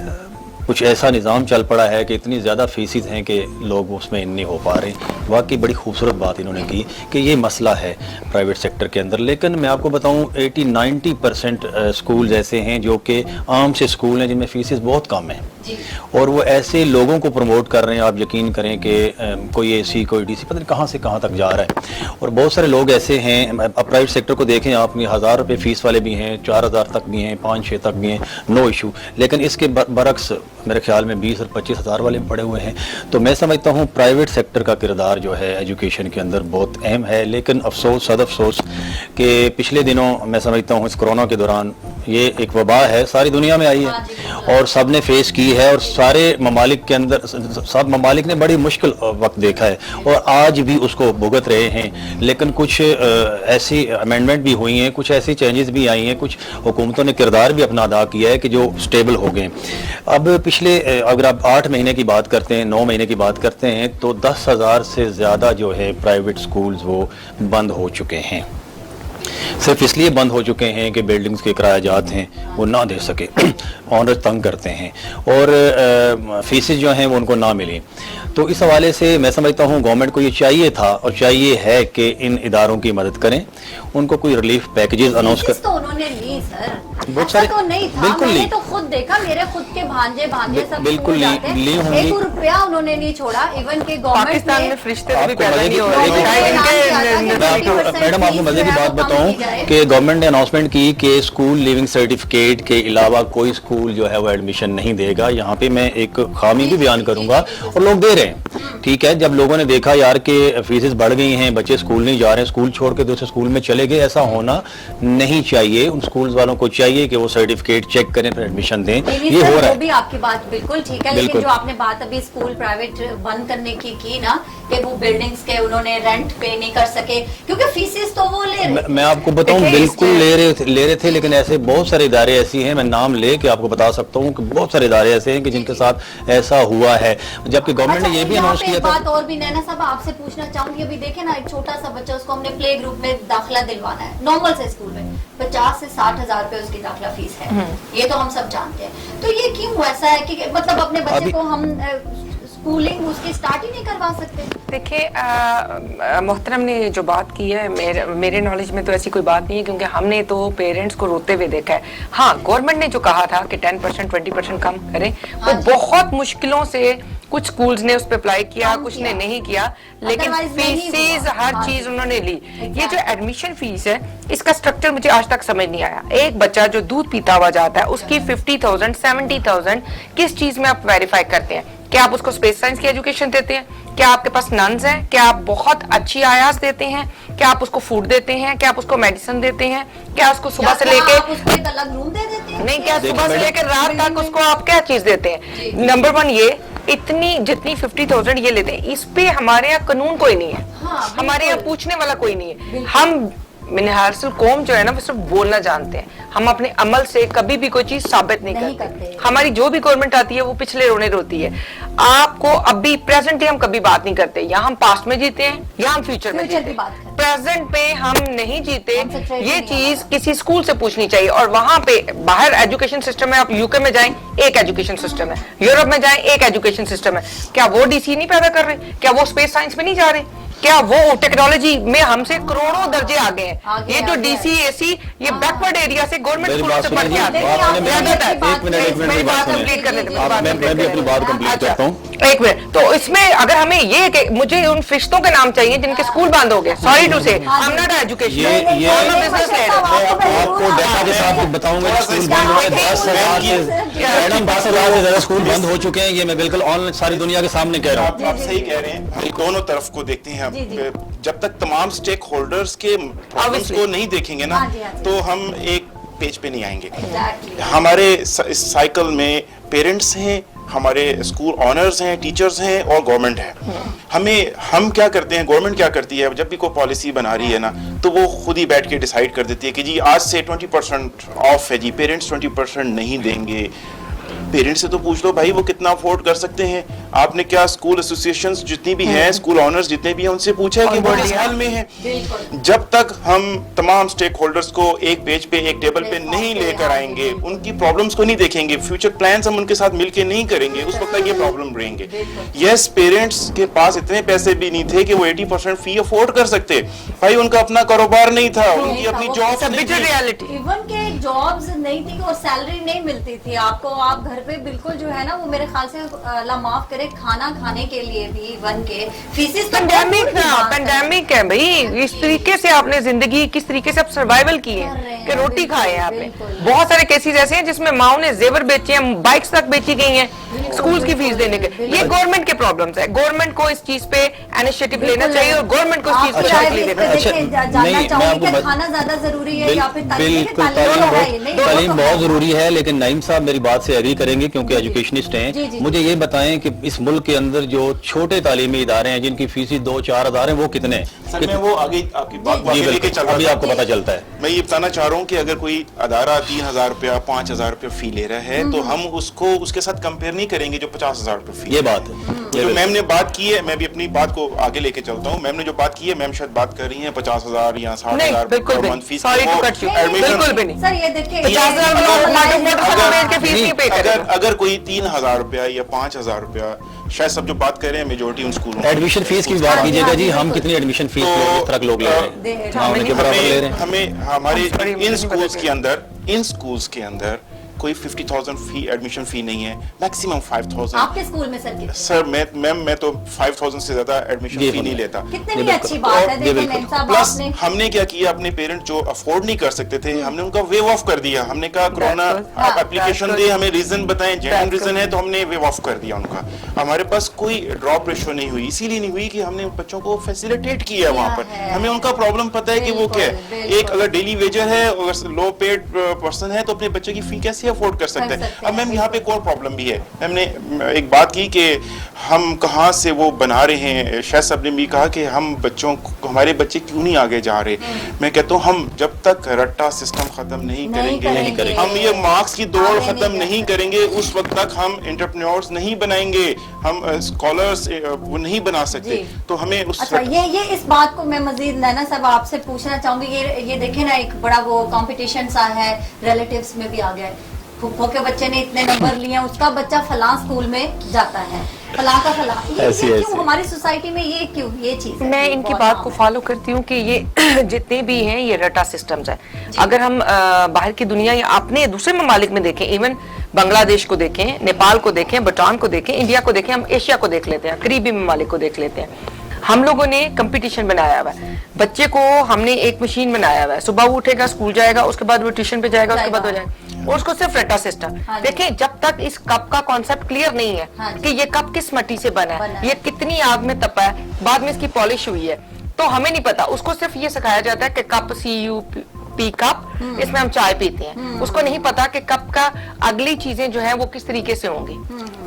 کچھ ایسا نظام چل پڑا ہے کہ اتنی زیادہ فیسز ہیں کہ لوگ اس میں ان نہیں ہو پا رہے. واقعی بڑی خوبصورت بات انہوں نے کی کہ یہ مسئلہ ہے پرائیویٹ سیکٹر کے اندر. لیکن میں آپ کو بتاؤں 80-90% اسکولز ایسے ہیں جو کہ عام سے اسکول ہیں جن میں فیسز بہت کم ہیں, اور وہ ایسے لوگوں کو پروموٹ کر رہے ہیں, آپ یقین کریں کہ کوئی اے سی کوئی ڈی سی پتہ نہیں کہاں سے کہاں تک جا رہا ہے. اور بہت سارے لوگ ایسے ہیں, اب پرائیویٹ سیکٹر کو دیکھیں آپ, 1000 روپے فیس والے بھی ہیں, 4000 تک بھی ہیں, 5-6 تک بھی ہیں, نو ایشو. لیکن اس کے برعکس میرے خیال میں 20 اور 25 ہزار والے پڑے ہوئے ہیں. تو میں سمجھتا ہوں پرائیویٹ سیکٹر کا کردار جو ہے ایجوکیشن کے اندر بہت اہم ہے. لیکن افسوس صد افسوس کہ پچھلے دنوں میں سمجھتا ہوں اس کرونا کے دوران یہ ایک وبا ہے, ساری دنیا میں آئی ہے اور سب نے فیس کی ہے, اور سارے ممالک کے اندر سب ممالک نے بڑی مشکل وقت دیکھا ہے اور آج بھی اس کو بھگت رہے ہیں. لیکن کچھ ایسی امینڈمنٹ بھی ہوئی ہیں, کچھ ایسی چینجز بھی آئی ہیں, کچھ حکومتوں نے کردار بھی اپنا ادا کیا ہے کہ جو سٹیبل ہو گئے. اب پچھلے اگر آپ 8 مہینے کی بات کرتے ہیں, 9 مہینے کی بات کرتے ہیں, تو 10,000 سے زیادہ جو ہے پرائیویٹ سکولز وہ بند ہو چکے ہیں. صرف اس لیے بند ہو چکے ہیں کہ بلڈنگز کے کرایہ جات ہیں وہ نہ دے سکے, آنر تنگ کرتے ہیں, اور فیسز جو ہیں وہ ان کو نہ ملیں. تو اس حوالے سے میں سمجھتا ہوں گورنمنٹ کو یہ چاہیے تھا اور چاہیے ہے کہ ان اداروں کی مدد کریں, ان کو کوئی ریلیف پیکیجز اناؤنس کر. تو انہوں نے لی سر, بہت سارے تو نہیں تھا, بالکل میں نے لی, تو خود دیکھا, میرے خود کے بھانجے سب بالکل لی ہوں گی. 1 روپیہ انہوں نے نہیں چھوڑا. ایون کہ پاکستان میں گورنمنٹ فرشتے بھی پیدا نہیں ہو رہے. میڈم آپ کو مزے کی بات بتاؤں کہ گورنمنٹ نے اناؤنسمنٹ کی کہ اسکول لیونگ سرٹیفکیٹ کے علاوہ کوئی اسکول جو ہے وہ ایڈمیشن نہیں دے گا. یہاں پہ میں ایک خامی بھی بیان کروں گا, اور لوگ دے رہے ہیں. ٹھیک ہے, جب لوگوں نے دیکھا یار کہ فیسز بڑھ گئی ہیں, بچے اسکول نہیں جا رہے ہیں, اسکول چھوڑ کے دوسرے اسکول میں چلے گئے, ایسا ہونا نہیں چاہیے. ان اسکولز والوں کو چاہیے کہ وہ سرٹیفکیٹ چیک کریں پھر ایڈمیشن دیں. یہ ہو رہا ہے. بھی آپ کی بات بالکل ٹھیک ہے, لیکن جو آپ نے بات ابھی اسکول پرائیویٹ بند کرنے کی نا, کہ وہ بلڈنگز کے انہوں نے رینٹ پے نہیں کر سکے کیونکہ فیسز تو وہ لے رہے. میں آپ کو بتاؤں بالکل لے رہے تھے, لیکن ایسے بہت سارے ادارے ایسی ہیں, میں نام لے کے آپ کو بتا سکتا ہوں کہ بہت سارے ادارے ایسے ہیں کہ جن کے ساتھ ایسا ہوا ہے, جبکہ گورنمنٹ نے یہ بھی اناؤنس کیا تھا. بات اور بھی نینا صاحب آپ سے پوچھنا چاہوں گی, ابھی دیکھیں نا ایک چھوٹا سا بچہ, اس کو ہم نے پلے گروپ میں داخلہ دلوانا ہے, نارمل سے اسکول میں 50 سے 60 ہزار روپے اس کی داخلہ فیس ہے, یہ تو ہم سب جانتے ہیں. تو یہ کیوں ایسا ہے کہ مطلب اپنے بچے کو ہم اسکولنگ اس کی اسٹارٹ ہی نہیں کروا سکتے؟ دیکھیے محترم نے جو بات کی ہے, میرے نالج میں تو ایسی کوئی بات نہیں ہے, کیونکہ ہم نے تو پیرنٹس کو روتے ہوئے دیکھا ہے. ہاں گورنمنٹ نے جو کہا تھا کہ 10% 20% کم کریں, وہ بہت مشکلوں سے کچھ سکولز نے اس پہ اپلائی کیا, کچھ نے نہیں کیا, لیکن فیسز ہر چیز انہوں نے لی. یہ جو ایڈمیشن فیس ہے اس کا سٹرکچر مجھے آج تک سمجھ نہیں آیا. ایک بچہ جو دودھ پیتا ہوا جاتا ہے اس کی 50,000 70,000 کس چیز میں آپ ویریفائی کرتے ہیں؟ کیا آپ اس کو اسپیس سائنس کی ایجوکیشن دیتے ہیں؟ کیا آپ کے پاس ننز ہیں؟ کیا آپ بہت اچھی آیاز دیتے ہیں؟ کیا آپ اس کو فوڈ دیتے ہیں؟ کیا آپ اس کو میڈیسن دیتے ہیں؟ کیا اس کو صبح سے لے کے نہیں, کیا صبح سے لے کے رات تک اس کو آپ کیا چیز دیتے ہیں؟ نمبر 1 یہ اتنی جتنی 50,000 یہ لیتے ہیں, اس پہ ہمارے یہاں قانون کوئی نہیں ہے, ہمارے یہاں پوچھنے والا کوئی نہیں ہے. ہم منحرسل قوم جو ہے نا وہ صرف بولنا جانتے ہیں, ہم اپنے عمل سے کبھی بھی کوئی چیز ثابت نہیں کرتے. ہماری جو بھی گورنمنٹ آتی ہے وہ پچھلے رونے روتی ہے. آپ کو ابھی پریزنٹ ہم کبھی بات نہیں کرتے, یا ہم پاسٹ میں جیتے ہیں یا ہم فیوچر میں جیتے ہیں, پریزنٹ پہ ہم نہیں جیتے. یہ چیز کسی اسکول سے پوچھنی چاہیے. اور وہاں پہ باہر ایجوکیشن سسٹم ہے, آپ UK میں جائیں ایک ایجوکیشن سسٹم ہے, یورپ میں جائیں ایک ایجوکیشن سسٹم ہے. کیا وہ DC نہیں پیدا کر رہے؟ کیا وہ اسپیس سائنس میں نہیں جا رہے؟ کیا وہ ٹیکنالوجی میں ہم سے کروڑوں درجے آگے ہیں؟ یہ جو DC AC یہ بیکورڈ ایریا سے گورنمنٹ اسکول سے پڑھ کے آتے ہیں. ایک منٹ, تو اس میں اگر ہمیں یہ کہ مجھے ان فرشتوں کے نام چاہیے جن کے اسکول بند ہو گئے, سوری ٹو سے I'm not an education, I'm a business head. آپ کو ڈیٹا کے ساتھ بتاؤں گا, اسکول بند ہوئے 10,000 سے زیادہ اسکول بند ہو چکے ہیں. یہ میں بالکل آن لائن ساری دنیا کے سامنے کہہ رہا ہوں. آپ صحیح کہہ رہے ہیں, دونوں طرف کو دیکھتے ہیں. جب تک تمام سٹیک ہولڈرز کے پرابلمز کو نہیں دیکھیں گے نا, تو ہم ایک پیج پہ نہیں آئیں گے. ہمارے اس سائیکل میں پیرنٹس ہیں, ہمارے اسکول آنرز ہیں, ٹیچرز ہیں اور گورنمنٹ ہے. ہم کیا کرتے ہیں, گورنمنٹ کیا کرتی ہے, جب بھی کوئی پالیسی بنا رہی ہے نا تو وہ خود ہی بیٹھ کے ڈیسائیڈ کر دیتی ہے کہ جی آج سے 20% آف ہے, جی پیرنٹس 20% نہیں دیں گے. पेरेंट्स से तो पूछ लो भाई वो कितना अफोर्ड कर सकते हैं। आपने क्या स्कूल एसोसिएशंस जितनी भी हैं, स्कूल ऑनर्स जितने भी हैं, उनसे पूछा है कि वो किस हाल में है? जब तक हम तमाम स्टेक होल्डर्स को एक पेज पे, एक टेबल पे नहीं लेकर आएंगे, उनकी प्रॉब्लम्स को नहीं देखेंगे, फ्यूचर प्लान्स हम उनके साथ मिलके नहीं करेंगे, उस वक्त तक ये प्रॉब्लम रहेंगे। यस, पेरेंट्स के पास इतने पैसे भी नहीं थे कि वो 80% फी अफोर्ड कर सकते। भाई उनका अपना कारोबार नहीं था, उनकी अपनी जॉब नहीं थी। रियलिटी इवन के जॉब्स नहीं थी और सैलरी नहीं मिलती थी आपको, आप घर पे बिल्कुल जो है ना वो मेरे ख्याल से अल्लाह माफ करे खाना खाने के लिए भी इवन के फीसिस पेंडेमिक ना, पेंडेमिक है भाई, इस तरीके से आपने जिंदगी किस तरीके से आप सर्वाइवल की है कि रोटी खाए हैं आपने। बहुत सारे केसेस ऐसे हैं जिसमें माओ ने जेवर बेचे हैं, बाइक्स तक बेची गई हैं स्कूल्स की फीस देने के। ये गवर्नमेंट के प्रॉब्लम्स है, गवर्नमेंट को इस चीज पे इनिशिएटिव लेना चाहिए और गवर्नमेंट को इस चीज पे शायद लेना जानना नहीं, चाहूंगी मैं कि आपको खाना ज्यादा जरूरी है या फिर बिल्कुल तालीम बहुत जरूरी है, लेकिन नईम साहब मेरी बात से एग्री करेंगे क्योंकि एजुकेशनिस्ट हैं। मुझे ये बताएं कि इस मुल्क के अंदर जो छोटे तालीमी इदारे हैं जिनकी फीस 2-4 हज़ार है, वो कितने हैं? सर मैं वो आगे आपकी बात को आगे लेके चल रहा अभी था। आपको पता चलता है। मैं ये बताना चाह रहा हूँ कि अगर कोई अदारा 3,000 रुपया 5,000 रुपया फी ले रहा है तो हम उसको उसके साथ कंपेयर नहीं करेंगे जो 50,000 रुपया फी। ये बात है। जो मैम ने बात की है, मैं भी अपनी बात को आगे लेके चलता हूँ। मैम ने जो बात की है, मैम शायद बात कर रही है 50,000 या 60,000 बिल्कुल भी fees. Sorry to cut you, बिल्कुल भी नहीं। सर ये देखिए 50,000 मोटरसाइकिल के फीस नहीं पे करेगा। अगर कोई 3,000 रुपया या 5,000 रुपया, शायद सब जो बात कर रहे हैं मेजोरिटी उन स्कूलों में। एडमिशन फीस की बात कीजिएगा जी, हम कितनी एडमिशन फीस लोग ले रहे हैं? हाँ, उनके बराबर ले रहे हैं। हमें हमारे इन स्कूल्स के अंदर कोई 50,000 फी एडमिशन फी नहीं है, मैक्सिमम 5,000। आपके स्कूल में सर सर मैं तो 5,000 से ज्यादा एडमिशन फी नहीं लेता। कितनी भी अच्छी बात है। देखिए मैम साहब, प्लस आपने हमने क्या किया, अपने पेरेंट जो अफोर्ड नहीं कर सकते थे, हमने उनका वेव ऑफ कर दिया। हमने कहा कोरोना आप एप्लीकेशन दे, हमें रीजन बताएं, जेन्युइन रीजन है तो हमने वेव ऑफ कर दिया उनका। हमारे पास कोई ड्रॉप रेशो नहीं हुई, इसीलिए नहीं हुई कि हमने बच्चों को फैसिलिटेट किया वहाँ पर। हमें उनका प्रॉब्लम पता है कि वो क्या है। एक अगर डेली वेजर है, अगर लो पेड पर्सन है तो अपने बच्चे की फी कैसे अफोर्ड कर सकते हैं? अब मैम यहाँ पे कोई प्रॉब्लम भी है। मैम ने एक बात की कि हम कहाँ से वो बना रहे हैं। शायद साहब ने भी कहा कि हम बच्चों को, हमारे बच्चे क्यों नहीं आगे जा रहे। मैं कहता हूँ हम जब तक रट्टा सिस्टम खत्म नहीं करेंगे, हम ये मार्क्स की दौड़ खत्म नहीं करेंगे, उस वक्त तक हम एंटरप्रेन्योर्स नहीं बनाएंगे, हम स्कॉलर्स वो नहीं बना सकते। तो हमें उस अच्छा ये इस बात को मैं मजीद नैना साहब आपसे पूछना चाहूंगी। ये देखे ना, एक बड़ा वो कंपटीशन सा है, रिलेटिव्स में भी आ गया है। फुफ्फो के बच्चे ने इतने नंबर लिए हैं, उसका बच्चा फलां स्कूल में जाता है, फलां का फलां। ये क्यों हमारी सोसाइटी में ये क्यों ये चीज है? मैं इनकी बात को फॉलो करती हूँ कि ये जितने भी हैं ये रटा सिस्टम्स है। अगर हम बाहर की दुनिया या अपने दूसरे ममालिक में देखें, इवन बांग्लादेश को देखें, नेपाल को देखें, भूटान को देखें, इंडिया को देखें, हम एशिया को देख लेते हैं, करीबी ममालिक को देख लेते हैं। हम लोगों ने कंपटीशन बनाया हुआ है। बच्चे को हमने एक मशीन बनाया हुआ है, सुबह वो उठेगा, स्कूल जाएगा, उसके बाद वो ट्यूशन पे जाएगा, उसके बाद हो जाएगा, और उसको सिर्फ रटा सिस्टम। देखें, जब तक इस कप का कॉन्सेप्ट क्लियर नहीं है कि ये कप किस मिट्टी से बना है, ये कितनी आग में तपा है, बाद में इसकी पॉलिश हुई है, तो हमें नहीं पता। उसको सिर्फ ये सिखाया जाता है कि कप CUP कप, इसमें हम चाय पीते हैं। उसको नहीं पता कि कप का अगली चीजें जो है वो किस तरीके से होंगी।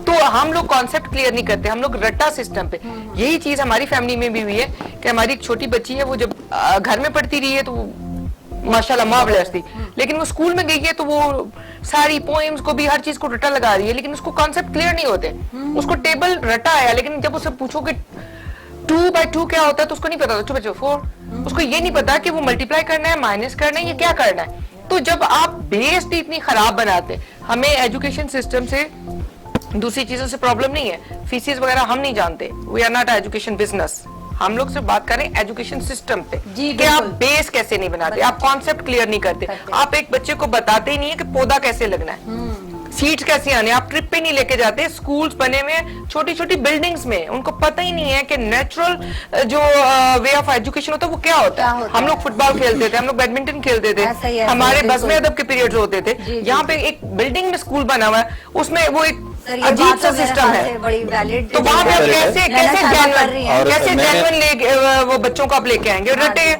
तो हम लोग कॉन्सेप्ट क्लियर नहीं करते, हम लोग रट्टा सिस्टम पे। यही चीज हमारी फैमिली में भी हुई है कि हमारी एक छोटी बच्ची है, वो जब घर में पढ़ती रही है तो माशाल्लाह मार्वेलस थी, लेकिन वो स्कूल में गई है तो वो सारी पोएम्स को भी हर चीज को रट्टा लगा रही है, लेकिन उसको कॉन्सेप्ट क्लियर नहीं होते। उसको टेबल रट्टा आया, लेकिन जब उससे पूछो कि 2/2 क्या होता है तो उसको नहीं पता। 2/4 उसको ये नहीं पता कि वो मल्टीप्लाई करना है, माइनस करना है, ये क्या करना है। तो जब आप बेस भी इतनी खराब बनाते, हमें एजुकेशन सिस्टम से दूसरी चीजों से प्रॉब्लम नहीं है, फीसिस वगैरह हम नहीं जानते, we are not education business. हम लोग सिर्फ बात करें एजुकेशन सिस्टम पे कि आप बेस कैसे नहीं बनाते, आप कॉन्सेप्ट क्लियर नहीं करते, आप एक बच्चे को बताते ही नहीं है कि पौधा कैसे लगना है, सीट्स कैसे आने, आप ट्रिप पे नहीं लेके जाते। स्कूल्स बने हुए छोटी छोटी बिल्डिंग्स में, उनको पता ही नहीं है कि नेचुरल जो वे ऑफ एजुकेशन होता है वो क्या होता है। हम लोग फुटबॉल खेलते थे, हम लोग बैडमिंटन खेलते थे, हमारे बज़्म अदब के पीरियड्स होते थे। यहाँ पे एक बिल्डिंग में स्कूल बना हुआ है, उसमें वो एक अजीब सा सिस्टम है, तो वहाँ पे आप कैसे जेन्युइन वो बच्चों को आप लेके आएंगे? रटे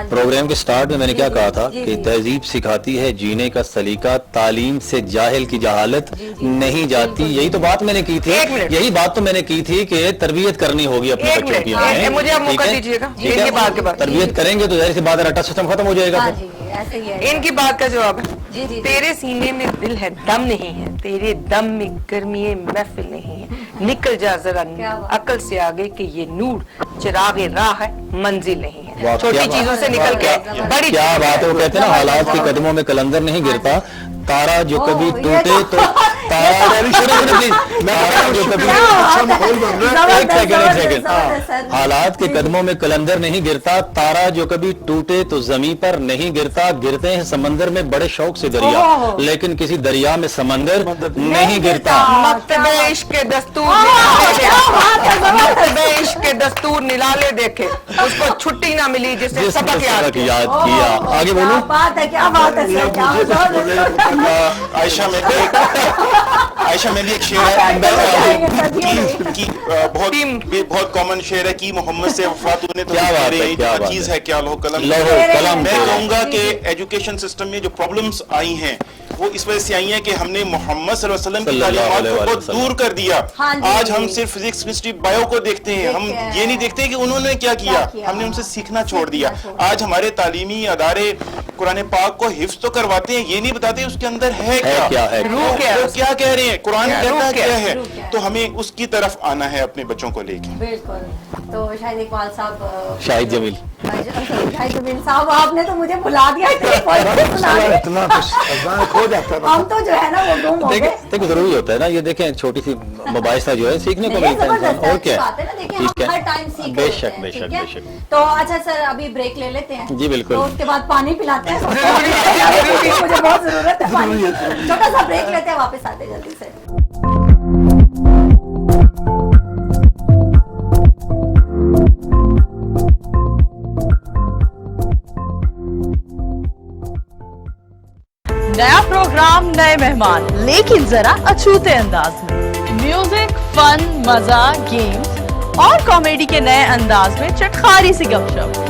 प्रोग्राम के स्टार्ट में मैंने क्या कहा था कि तहजीब सिखाती है जीने का सलीका, तालीम से जाहिल की जहालत नहीं जाती। यही तो बात मैंने की थी, यही बात तो मैंने की थी कि तरबियत करनी होगी अपने बच्चों की। मुझे आप मौका दीजिएगा, तरबियत करेंगे तो जाहिर सी बात है रट्टा सिस्टम खत्म हो जाएगा। ऐसे ही है। इनकी बात का जवाब है, जी, जी, जी। तेरे सीने में दिल है दम नहीं है, तेरे दम में गर्मी महफिल नहीं है, निकल जा जरा क्या बात। अकल से आगे कि ये नूर चिरागे राह है, मंजिल नहीं है। वाह, छोटी क्या बात- चीजों से निकल के क्या- बड़ी क्या चीजों बात है, वो में। कहते हैं ना, हालात के कदमों में कलंदर नहीं गिरता, तारा जो ओह, कभी ये टूटे तो तारा प्लीज, तारा जो कभी अच्छा माहौल बन रहा है। एक सेकंड जबरदस्त, सर। हालात के जी, कदमों में कलंदर नहीं गिरता, तारा जो कभी टूटे तो जमीन पर नहीं गिरता, गिरते हैं समंदर में बड़े शौक से दरिया, ओह। लेकिन किसी दरिया में समंदर नहीं गिरता। मकतबे इश्क के दस्तूर क्या बात है, जबरदस्त। मकतबे इश्क के दस्तूर निराले देखे, उसको छुट्टी ना मिली जिसने जिसने सबक याद सबक किया। याद किया। आगे क्या बोलूं? बात है, क्या बात है सर, क्या जबरदस्त। आयशा में भी आयशा में भी एक शेर आप है ऐसे बताएंगे सर, ये कि बहुत कॉमन शेर है कि मोहम्मद से वफा तूने तो क्या बात है, तेरे क्या बात चीज है। है क्या लौह कलम लौह कलम मैं तेरे। कहूंगा कि एजुकेशन सिस्टम में जो प्रॉब्लम्स आई हैं वो इस वजह से आई हैं कि हमने मोहम्मद सल्लल्लाहु अलैहि वसल्लम की सल्लल्लाहु तालीमात अलैहि को वसल्लम। दूर कर दिया। हाँ जी। आज हम सिर्फ फिजिक्स केमिस्ट्री बायो को देखते हैं, हम देखते हैं। ये नहीं देखते कि उन्होंने क्या क्या किया, किया। हमने उनसे सीखना छोड़ दिया। सीखना छोड़ आज हमारे तालीमी अदारे कुरान पाक को हिफ्ज तो करवाते हैं, ये नहीं बताते उसके अंदर है क्या है। रूह क्या है वो उसकी? क्या कह रहे हैं, कुरान क्या- कहता रूह क्या क्या है? है, रूह क्या है? तो हमें उसकी तरफ आना है अपने बच्चों को लेके। बिल्कुल। तो शाहिद इकबाल साहब, शाहिद जमील। शाहिद जमील साहब, आपने तो मुझे भुला दिया, इतनी पोएट्री सुना दी। इतना कुछ अजान खो जाता है। हम तो जो है ना वो गुम हो गए। देखो जरूरी होता है ना, ये देखें छोटी सी मुबाहिसा जो है सीखने को नहीं, मिलता है इंसान, जबरदस्त है, और अच्छी क्या बात है ना, देखिए ठीक हम है। हर टाइम सीख रहे बेशक होते हैं, बेशक ठीक है? बेशक। तो अच्छा सर, अभी ब्रेक ले लेते हैं। जी, बिल्कुल। तो उसके बाद पानी पिलाते हैं क्योंकि मुझे बहुत जरूरत है पानी की। छोटा सा ब्रेक लेते हैं, वापस आते हैं जल्दी से। नया प्रोग्राम, नए मेहमान, लेकिन जरा अछूते अंदाज में। म्यूजिक, फन, मजा, गेम्स और कॉमेडी के नए अंदाज में चटखारी सी गपशप।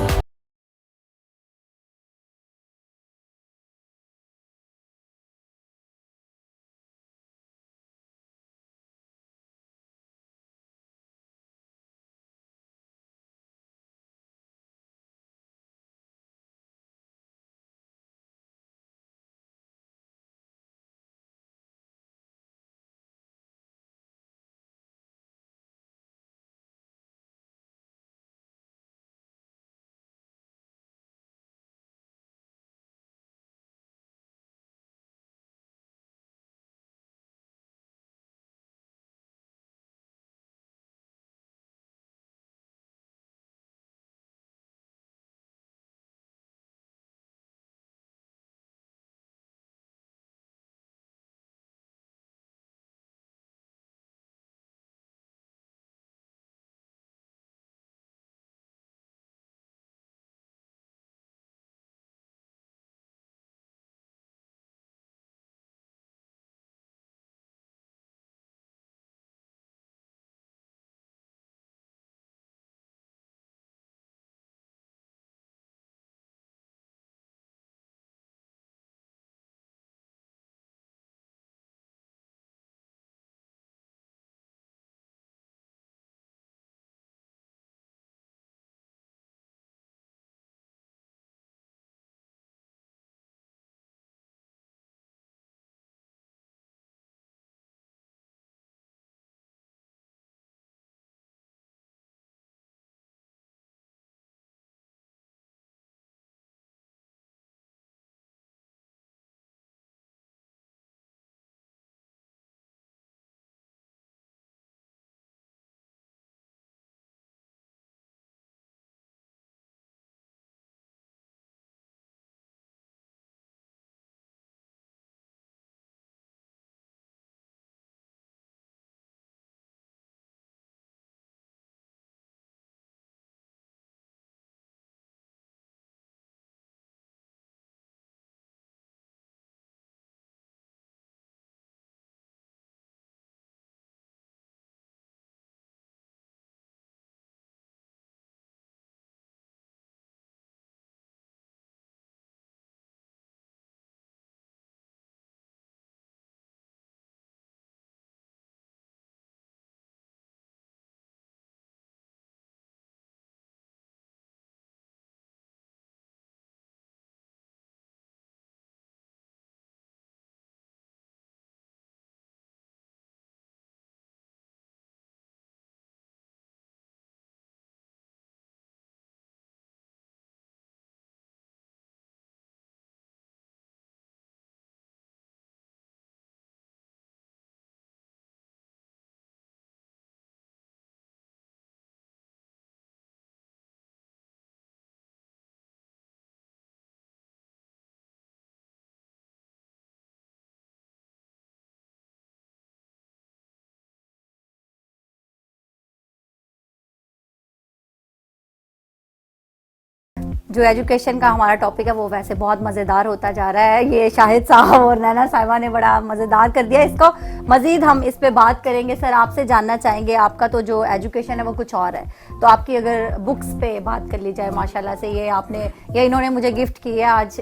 जो एजुकेशन का हमारा टॉपिक है वो वैसे बहुत मज़ेदार होता जा रहा है। ये शाहिद साहब और नैना साहिबा ने बड़ा मज़ेदार कर दिया इसको। मज़ीद हम इस पे बात करेंगे। सर आपसे जानना चाहेंगे, आपका तो जो एजुकेशन है वो कुछ और है, तो आपकी अगर बुक्स पे बात कर ली जाए, माशाल्लाह से ये इन्होंने मुझे गिफ्ट की है आज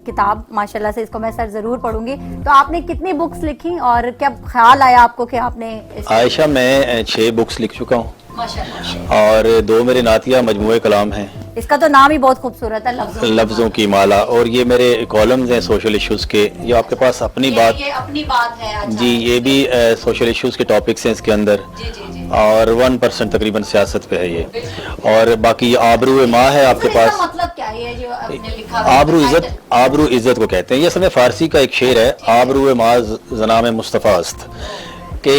किताब, माशाल्लाह से इसको मैं सर ज़रूर पढ़ूंगी। तो आपने कितनी बुक्स लिखी और क्या ख्याल आया आपको कि आपने आयशा मैं 6 बुक्स लिख चुका हूँ माशाल्लाह, और 2 मेरे नातिया मजमूए कलाम हैं, इसका तो नाम ही बहुत खूबसूरत है, लफ्ज़ों की माला, और ये मेरे कॉलम्स हैं सोशल इश्यूज़ के। ये आपके पास अपनी बात, ये अपनी बात है। अच्छा। जी ये भी सोशल इश्यूज़ के टॉपिक्स हैं इसके अंदर, जी जी जी। और 1% तकरीबन सियासत पे है ये, और बाकी आबरू माँ है आपके सर, इसका पास। मतलब क्या है ये जो आपने लिखा है? आबरू इज़्ज़त को कहते हैं। ये समय फ़ारसी का एक शेर है, आबरू माँ ज़नाम मुस्तफ़ा अस्त, कि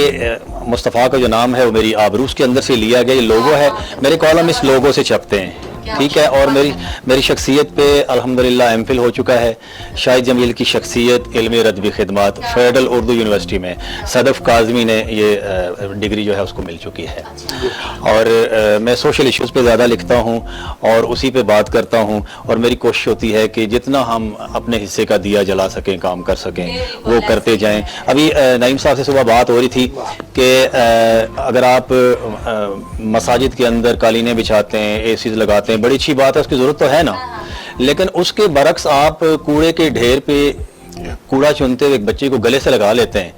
मुस्तफ़ा का जो नाम है वो मेरी आबरू के अंदर से लिया गया। ये लोगो है, मेरे कॉलम इस लोगो से छपते हैं, ठीक है। और मेरी शख्सियत पे अल्हम्दुलिल्लाह एमफिल हो चुका है। शाहिद जमील की शख्सियत इल्म रदबी खिदमत फेडरल उर्दू यूनिवर्सिटी में सदफ काज़मी ने ये डिग्री जो है उसको मिल चुकी है। और मैं सोशल इश्यूज़ पे ज़्यादा लिखता हूँ और उसी पे बात करता हूँ, और मेरी कोशिश होती है कि जितना हम अपने हिस्से का दिया जला सकें, काम कर सकें, वो करते जाएं। अभी नईम साहब से सुबह बात हो रही थी कि अगर आप मसाजिद के अंदर कालीनें बिछाते हैं, एसीज लगाते हैं, बड़ी अच्छी बात है, उसकी ज़रूरत तो है ना, लेकिन उसके बरक्स आप कूड़े के ढेर पे कूड़ा चुनते हुए एक बच्चे को गले से लगा लेते हैं,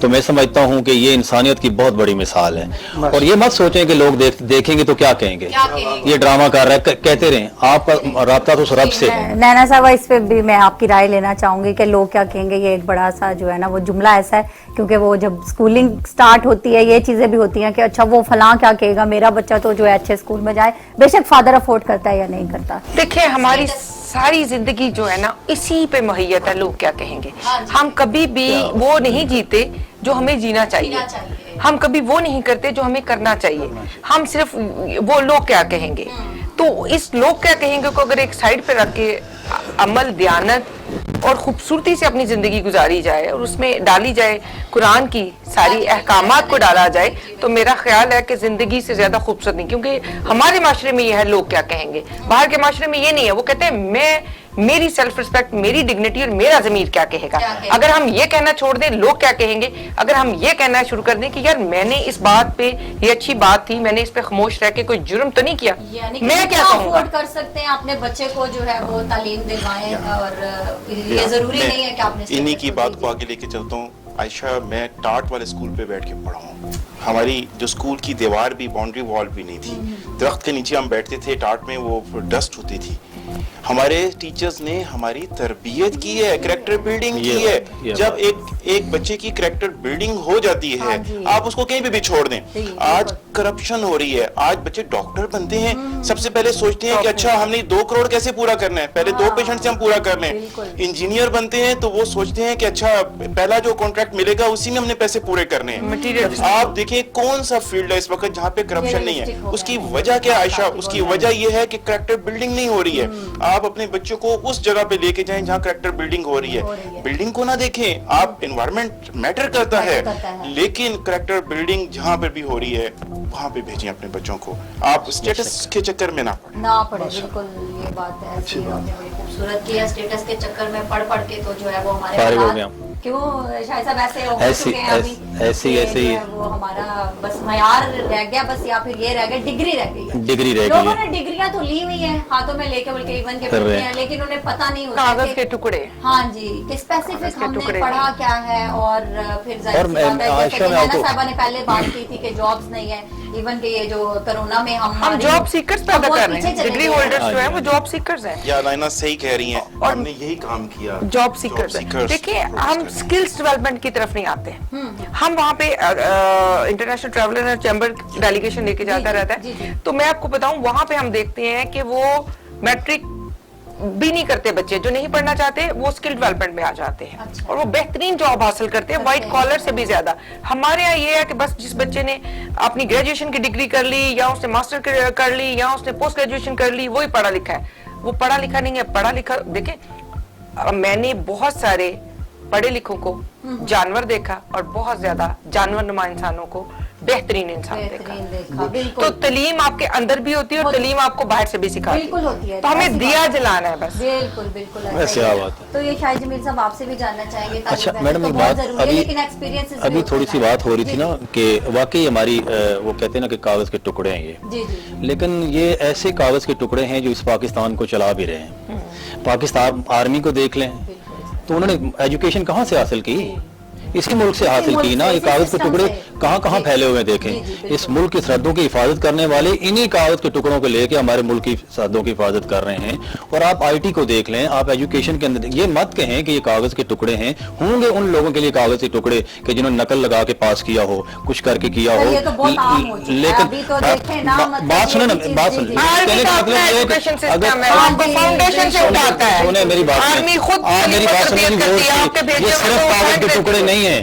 तो मैं समझता हूँ कि ये इंसानियत की बहुत बड़ी मिसाल है। और ये मत सोचें कि लोग देखेंगे तो क्या कहेंगे, ये ड्रामा कर रहा है, कहते रहें, आपका राब्ता तो उस रब से है। नैना साहब इस पे भी मैं आपकी राय लेना चाहूंगी कि लोग क्या कहेंगे। ये एक बड़ा सा जो है ना वो जुमला ऐसा है, क्योंकि वो जब स्कूलिंग स्टार्ट होती है ये चीजें भी होती हैं कि अच्छा वो फलां क्या कहेगा, मेरा बच्चा तो जो है अच्छे स्कूल में जाए, बेशक फादर अफोर्ड करता है या नहीं करता। देखिए हमारी सारी जिंदगी जो है ना इसी पे मुहैयत है, लोग क्या कहेंगे। हम कभी भी वो नहीं जीते जो हमें जीना चाहिए, हम कभी वो नहीं करते जो हमें करना चाहिए, हम सिर्फ वो लोग क्या कहेंगे। तो इस लोग क्या कहेंगे को अगर एक साइड पे रख के अमल, दयानत और खूबसूरती से अपनी जिंदगी गुजारी जाए और उसमें डाली जाए कुरान की सारी अहकामात को डाला जाए, तो मेरा ख्याल है कि जिंदगी से ज्यादा खूबसूरत नहीं। क्योंकि हमारे माशरे में ये है लोग क्या कहेंगे, बाहर के माशरे में ये नहीं है। वो कहते हैं मेरी सेल्फ रिस्पेक्ट, मेरी डिग्निटी और मेरा ज़मीर क्या कहेगा। अगर हम ये कहना छोड़ दें लोग क्या कहेंगे, अगर हम ये कहना शुरू कर दें कि यार मैंने इस बात पे, ये अच्छी बात थी, मैंने इस पे खामोश रह के कोई जुर्म तो नहीं किया, मैं क्या कहूँगा। कर सकते हैं अपने बच्चे को जो है वो तालीम दिलवाएं, और ये जरूरी नहीं है कि आपने इन्हीं की बात को आगे लेके चलता हूँ। आयशा, मैं टाट वाले स्कूल पे बैठ के पढ़ा हूँ। हमारी जो स्कूल की दीवार भी, बाउंड्री वॉल भी नहीं थी, दरख्त के नीचे हम बैठते थे, टाट में वो डस्ट होती थी। हमारे टीचर्स ने हमारी तरबियत की है, कैरेक्टर बिल्डिंग की है। जब एक बच्चे की कैरेक्टर बिल्डिंग हो जाती है, आप उसको कहीं पे भी छोड़ दें। आज करप्शन हो रही है, आज बच्चे डॉक्टर बनते हैं, सबसे पहले सोचते हैं कि अच्छा हमने 2 करोड़ कैसे पूरा करना है, पहले 2 पेशेंट से हम पूरा कर लें। इंजीनियर बनते हैं तो वो सोचते हैं कि अच्छा पहला जो कॉन्ट्रैक्ट मिलेगा उसी में हमने पैसे पूरे करने हैं। आप देखें कौन सा फील्ड है इस वक्त जहाँ पे करप्शन नहीं है। उसकी वजह क्या है आयशा? उसकी वजह यह है कि कैरेक्टर बिल्डिंग नहीं हो रही है। आप अपने बच्चों को उस जगह पे लेके जाएं जहाँ कैरेक्टर बिल्डिंग हो रही है। बिल्डिंग को ना देखें आप, एनवायरनमेंट मैटर करता है, लेकिन कैरेक्टर बिल्डिंग जहाँ पे भी हो रही है वहाँ पे भेजें अपने बच्चों को। आप स्टेटस के चक्कर में ना पड़े। बिल्कुल ये बात है, अच्छी आपने बड़ी खूबसूरत किया। स्टेटस के चक्कर में पढ़ के तो जो है वो हमारे क्यों शायद साहब ऐसे हो चुके हैं अभी, ऐसे ही वो हमारा बस मयार रह गया, बस या फिर ये रह गया, डिग्री रह गई। लोगों ने डिग्रियां तो ली हुई है हाथों में लेके, बल्कि इवन के बैठे हैं, लेकिन उन्हें पता नहीं होता कागज के टुकड़े। हाँ जी, कि स्पेसिफिक हमने पढ़ा क्या है। और फिर नैना साहबा ने पहले बात की थी कि जॉब्स नहीं है, इवन के ये जो कोरोना में हम जॉब सीकर्स पैदा कर रहे हैं, डिग्री होल्डर्स जो है वो जॉब सीकर्स हैं। या नाइना सही कह रही हैं, और हमने यही काम किया, जॉब सीकर्स। देखिए हम स्किल्स डेवलपमेंट की तरफ नहीं आते। हम वहाँ पे इंटरनेशनल ट्रैवलर चैम्बर डेलीगेशन लेके जाता रहता है, तो मैं आपको बताऊं वहाँ पे हम देखते हैं कि वो मैट्रिक भी नहीं करते बच्चे, जो नहीं पढ़ना चाहते वो स्किल डेवलपमेंट में आ जाते हैं। अच्छा। और वो बेहतरीन जॉब हासिल करते हैं, व्हाइट कॉलर से भी ज्यादा। हमारे यहाँ ये है कि बस जिस बच्चे ने अपनी ग्रेजुएशन की डिग्री कर ली, या उसने मास्टर कर ली, या उसने पोस्ट ग्रेजुएशन कर ली, वही पढ़ा लिखा है। वो पढ़ा लिखा नहीं है। पढ़ा लिखा देखें, मैंने बहुत सारे पढ़े लिखों को जानवर देखा और बहुत ज्यादा जानवर नुमा इंसानों को बेहतरीन इंसान बेहतरीन देखा, देखा। बिल्कुल। तो तालीम आपके अंदर भी होती है और तालीम आपको बाहर से भी सिखाती बिल्कुल होती है, तो हमें ऐसी दिया बात है। जलाना है बस। बिल्कुल बिल्कुल ऐसा वैसे ही है। क्या बात है। तो ये शाहिद जमील साहब आपसे भी जानना चाहेंगे तालीम अच्छा वैसे मैडम तो एक बहुत बात जरूरी है, अभी लेकिन experiences भी अभी होते थोड़ी हैं सी बात हो रही थी जी, ना कि वाकई हमारी वो कहते हैं ना कि कागज के टुकड़े हैं ये, जी जी लेकिन ये ऐसे कागज के टुकड़े हैं जो इस पाकिस्तान को चला भी रहे हैं। पाकिस्तान आर्मी को देख लें तो उन्होंने एजुकेशन कहाँ से हासिल की, इसी मुल्क से हासिल मुल्क की ना। से, ये इसी कागज के सिस्टम टुकड़े से। कहाँ कहाँ जी। फैले हुए हैं जी, जी, देखें। बिल्कुल। इस मुल्क की सरहदों की हिफाजत करने वाले इन्हीं कागज के टुकड़ों को लेके हमारे मुल्क की सरहदों की हिफाजत कर रहे हैं। और आप आईटी को देख लें, आप एजुकेशन के अंदर ये मत कहें कि ये कागज के टुकड़े हैं। होंगे उन लोगों के लिए कागज के टुकड़े कि जिन्होंने नकल लगा के पास किया हो, कुछ करके किया हो, सर, ये तो बहुत आम हो चुका है। लेकिन अभी तो देखें ना, मतलब बात सुने ना, ये चीज़, बात जी, सुने। जी। आर्मी कहने का का अपना मतलब ये है एजुकेशन कि अगर सिस्टम है, आपको जी, फाउंडेशन से बिल्कुल। उठाता है। सुने मेरी बात आर्मी खुद आप मेरी बात सुने, तरबियत करती है, आपके भेजे ये हुए सिर्फ को कागज के उठाए टुकड़े देती नहीं है,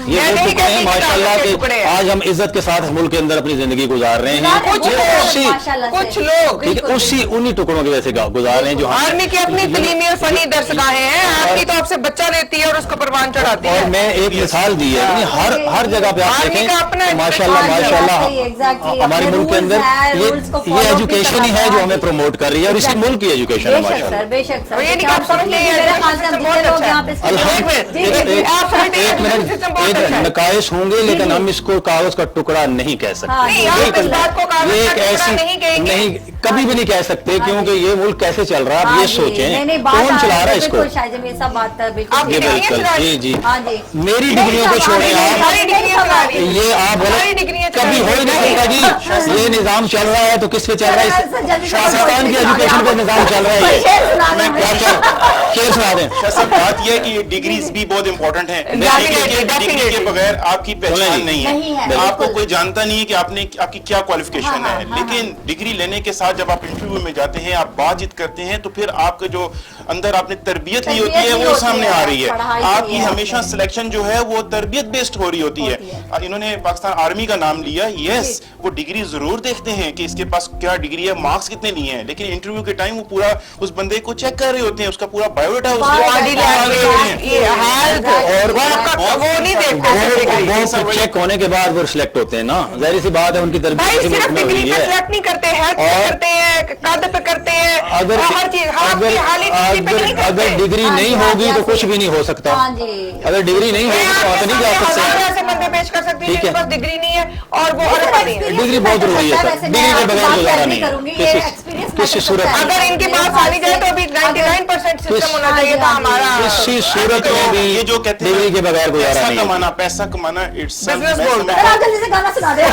ये मैं वो नहीं टुकड़े हैं कहती कि माशाल्लाह कागज के के टुकड़े हैं। आज हम इज्जत के साथ इस मुल्क के अंदर अपनी जिंदगी गुजार रहे हैं। कुछ ये लोग, उसी माशाल्लाह से। कुछ लोग, ठीक है, उसी उन्हीं टुकड़ों की वजह से गुजार रहे हैं जो हम- आर्मी की अपनी तलीमी और फनी दरसगाहें हैं। आर्मी तो आपसे बच्चा लेती है और उसको परवान चढ़ाती और है। मैं एक मिसाल दी है, यानी हर जगह पे आप आर्मी देखें का अपना माशाल्लाह हाँ जी, माशाल्लाह सही, exactly, हमारे अपने मुल्क के rules अंदर हैं, ये rules को ये follow भी एजुकेशन ही करना है है, जो हाँ हमें जी। प्रमोट कर रही है और इसी Exactly. मुल्क की एजुकेशन है बेशक माशाल्लाह। सर, बेशक सर। और ये नहीं आप कि आप समझ लीजिए, समझ मेरे नहीं ख्याल से हम बहुत जितने लोग अच्छा यहाँ पे है। student- जी, जी, जी। एक मिनट बहुत अच्छा है। नकाइश होंगे लेकिन हम इसको कागज का टुकड़ा नहीं कह सकते। हाँ, नहीं, आप इस बात को कागज ये का एक टुकड़ा ऐसी नहीं कहेंगे। नहीं, कभी भी नहीं कह सकते क्योंकि ये मुल्क कैसे चल रहा है आप हाँ ये जी, सोचें नहीं, बात कौन आ चला रहा है इसको। बिल्कुल शायद जमील साहब बात कर बिल्कुल आप ये ठीक है। डिग्रियां बिल्कुल चला जी रही जी हाँ जी। मेरी डिग्रियों को छोड़े आप हमारी डिग्रियां चला रही है। ये आप हमारी बोले डिग्रियां चला कभी हो ही नहीं रही है। सकता जी। ये निजाम चल रहा है तो किस पे चल रहा है? सर, जल्दी से पाकिस्तान की बोलिए, एजुकेशन पे निजाम चल रहा है शेर सुना ये। दें मैं क्या शेर सुना दें। सब बात यह है कि ये डिग्रीज भी बहुत इंपॉर्टेंट है। Definitely, डिग्री के definitely. बगैर आपकी पहचान नहीं नहीं नहीं है, है। आपको बिल्कुल। कोई जानता नहीं है कि आपने आपकी क्या क्वालिफिकेशन हाँ, है। हाँ, लेकिन डिग्री लेने के साथ जब आप इंटरव्यू में जाते हैं, आप बातचीत करते हैं, तो फिर आपका जो अंदर आपने तरबियत ली होती है तरबियत ली वो होती सामने है, आ रही है। पढ़ाई आपकी की है हमेशा आपने। सिलेक्शन जो है वो तरबियत बेस्ड हो रही होती है। इन्होंने पाकिस्तान आर्मी का नाम लिया, यस वो डिग्री जरूर देखते हैं कि इसके पास क्या डिग्री है, मार्क्स कितने लिए हैं, लेकिन इंटरव्यू के टाइम वो पूरा उस बंदे को चेक कर रहे होते हैं, उसका पूरा बायोडाटा बॉडी लैंग्वेज, ये हेल्थ और वो नहीं देखते। वो चेक होने के बाद वो सिलेक्ट होते हैं ना, जाहिर सी बात है उनकी भाई तरबियत इसी सिर्फ मुल्क में डिग्री हुई पे है। सिलेक्ट नहीं करते, हेल्थ पे और- करते हैं, कद पे करते हैं, अगर और हर चीज आपकी हाली डिग्री पे नहीं अगर करते। डिग्री हाँ नहीं जी, हाँ होगी जी, तो हाँ कुछ जी। भी नहीं हो सकता। हाँ जी। अगर डिग्री नहीं मैं होगी तो वहाँ पे आपके नहीं जा सामने सकते। हजारों ऐसे बंदे पेश कर सकती हूँ ठीक जिनके है। पास डिग्री नहीं है और वो वैसे अनपढ़ हैं। experience डिग्री बहुत मैटर जरूरी है करता सर, वैसे डिग्री मैं के बगैर आपकी गुजारा बात नहीं है। करूंगी, ये किसी experience किसी मैटर सूरत करता है। अगर इनके पास आनी जाए तो अभी 99% सिस्टम होना चाहिए था हमारा। किसी सूरत में भी ये जो कहते हैं डिग्री के बगैर गुजारा पैसा नहीं है। कमाना, पैसा कमाना इट्स Business बोलता सर आप जल्दी से गाना सुना दे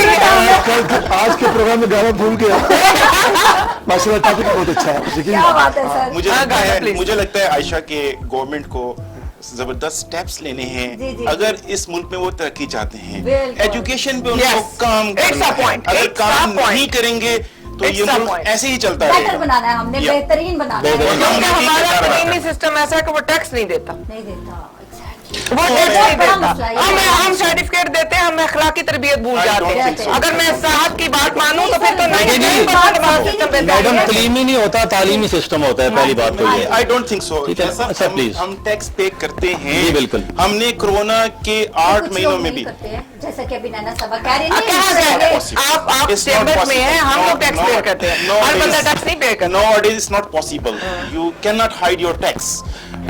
आज के प्रोग्राम में गाना भूल गया। माशाल्लाह टॉपिक बहुत अच्छा है लेकिन क्या बात है सर। मुझे लगता है आयशा के गवर्नमेंट को जबरदस्त स्टेप्स लेने जी, हैं जी। अगर इस मुल्क में वो तरक्की चाहते हैं। बिल्कुल। एजुकेशन पे उनको Yes. काम It's करना a point. है। अगर It's काम a point. नहीं करेंगे तो It's ये a मुल्क point. ऐसे ही चलता बेहतर रहेगा। बनाना है हमने, या। बेहतरीन बनाना है। बेहतरीन। क्योंकि हम हमारा ठीक है, तलीमी सिस्टम ऐसा है कि वो टैक्स नहीं देता, नहीं देता exactly। वो टैक्स नहीं बड़ा देता। मसला है ये। हम सर्टिफिकेट देते हैं, हम अखलाकी तरबियत भूल I जाते don't हैं। think so. अगर मैं साहब की बात मानूं तो फिर तो नहीं, नहीं नहीं, हमारा सिस्टम बेहतर मैडम है। तलीमी नहीं होता, तालीमी सिस्टम होता है। पहली बात तो ये है। I don't think so. ठीक है, अच्छा, please. हम टैक्स पे करते हैं। जी, बिल्कुल। हमने कोरोना के 8 कुछ महीनों लोग में नहीं भी करते हैं, जैसा कि अभी नैना साहबा कह रही कहाँ नहीं गए? आप It's not चेंबर में possible. हैं, हम लोग No, टैक्स no, पे करते हैं, no, हर बंदा it's- टैक्स नहीं पे करता। Nowadays it's not possible. You cannot hide your tax.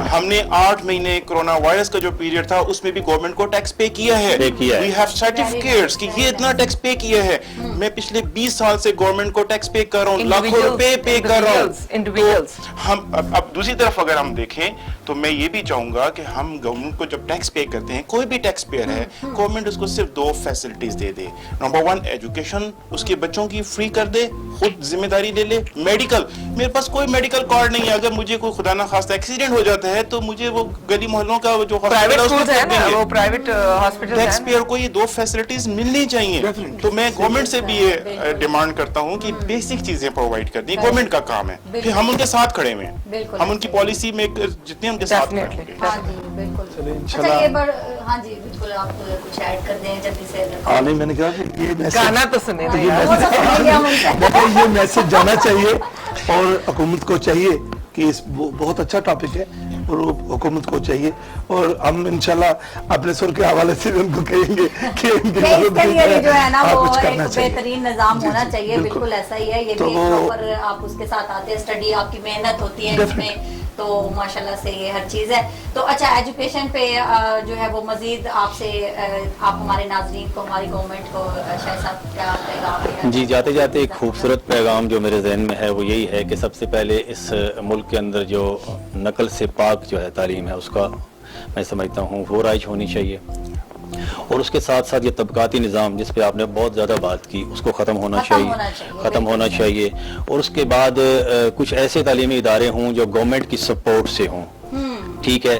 हमने 8 महीने कोरोना वायरस का जो पीरियड था उसमें भी गवर्नमेंट को टैक्स पे किया है। पे किया है। We have certificates कि ये इतना टैक्स पे किया है। मैं पिछले 20 साल से गवर्नमेंट को टैक्स पे कर रहा हूँ, लाखों Individuals, रुपए पे कर रहा हूँ। individuals. तो हम अब दूसरी तरफ अगर हम देखें तो मैं ये भी चाहूंगा कि हम गवर्नमेंट को जब टैक्स पे करते हैं, कोई भी टैक्स पेयर है, गवर्नमेंट उसको सिर्फ 2 फैसिलिटीज दे दे। नंबर 1 एजुकेशन उसके बच्चों की फ्री कर दे, खुद जिम्मेदारी ले ले। मेडिकल, मेरे पास कोई मेडिकल कार्ड नहीं है, अगर मुझे कोई खुदा ना खास्ता एक्सीडेंट हो जाता है तो मुझे वो गली मोहल्लों का जो प्राइवेट hospital स्कूल्स है उसमें ना, देंगे। वो प्राइवेट हॉस्पिटल टैक्स है। पेयर को ये 2 फैसिलिटीज मिलनी चाहिए। तो मैं गवर्नमेंट से भी ये डिमांड करता हूँ कि बेसिक चीजें प्रोवाइड कर दी, गवर्नमेंट का काम है। फिर हम उनके साथ खड़े हुए हैं, बिल्कुल। हम उनकी पॉलिसी में जितने उनके साथ खड़े Definitely. होंगे। हाँ जी बिल्कुल। चलिए, अच्छा इंशाल्लाह। ये बड़ हाँ जी बिल्कुल, आप कुछ ऐड कर दें जल्दी से। हाँ नहीं मैंने कहा कि ये मैसेज गाना तो सुने ना यार। वो तो समझ गया हम उनसे। देखिए, ये मैसेज जाना चाहिए और हुकूमत को चाहिए कि इस बहुत अच्छा टॉपिक है प्रूफ हुकूमत को चाहिए, और हम इंशाल्लाह अपने सुर के हवाले से भी उनको कहेंगे कि इनकी मदद इसके लिए भी जो है ना आप वो कुछ एक करना चाहिए। बेहतरीन निजाम होना चाहिए, बिल्कुल ऐसा ही है। ये तो भी वो- प्रॉपर आप उसके साथ आते हैं, स्टडी आपकी मेहनत होती है इसमें, तो माशाल्लाह से ये हर चीज़ है। तो अच्छा, एजुकेशन पे जो है वो मजीद आपसे आप हमारे नाजरीन को, हमारी गवर्नमेंट को शायद साहब क्या पैगाम देना जी, जाते जाते एक खूबसूरत पैगाम जो मेरे जहन में है वो यही है कि सबसे पहले इस मुल्क के अंदर जो नकल से पाक जो है तालीम है उसका मैं समझता हूँ वो राइज होनी चाहिए, और उसके साथ साथ ये तबकाती निज़ाम जिस पे आपने बहुत ज़्यादा बात की उसको ख़त्म होना ख़त्म होना चाहिए। और उसके बाद कुछ ऐसे तालीमी इदारे हों जो गवर्नमेंट की सपोर्ट से हों, ठीक है,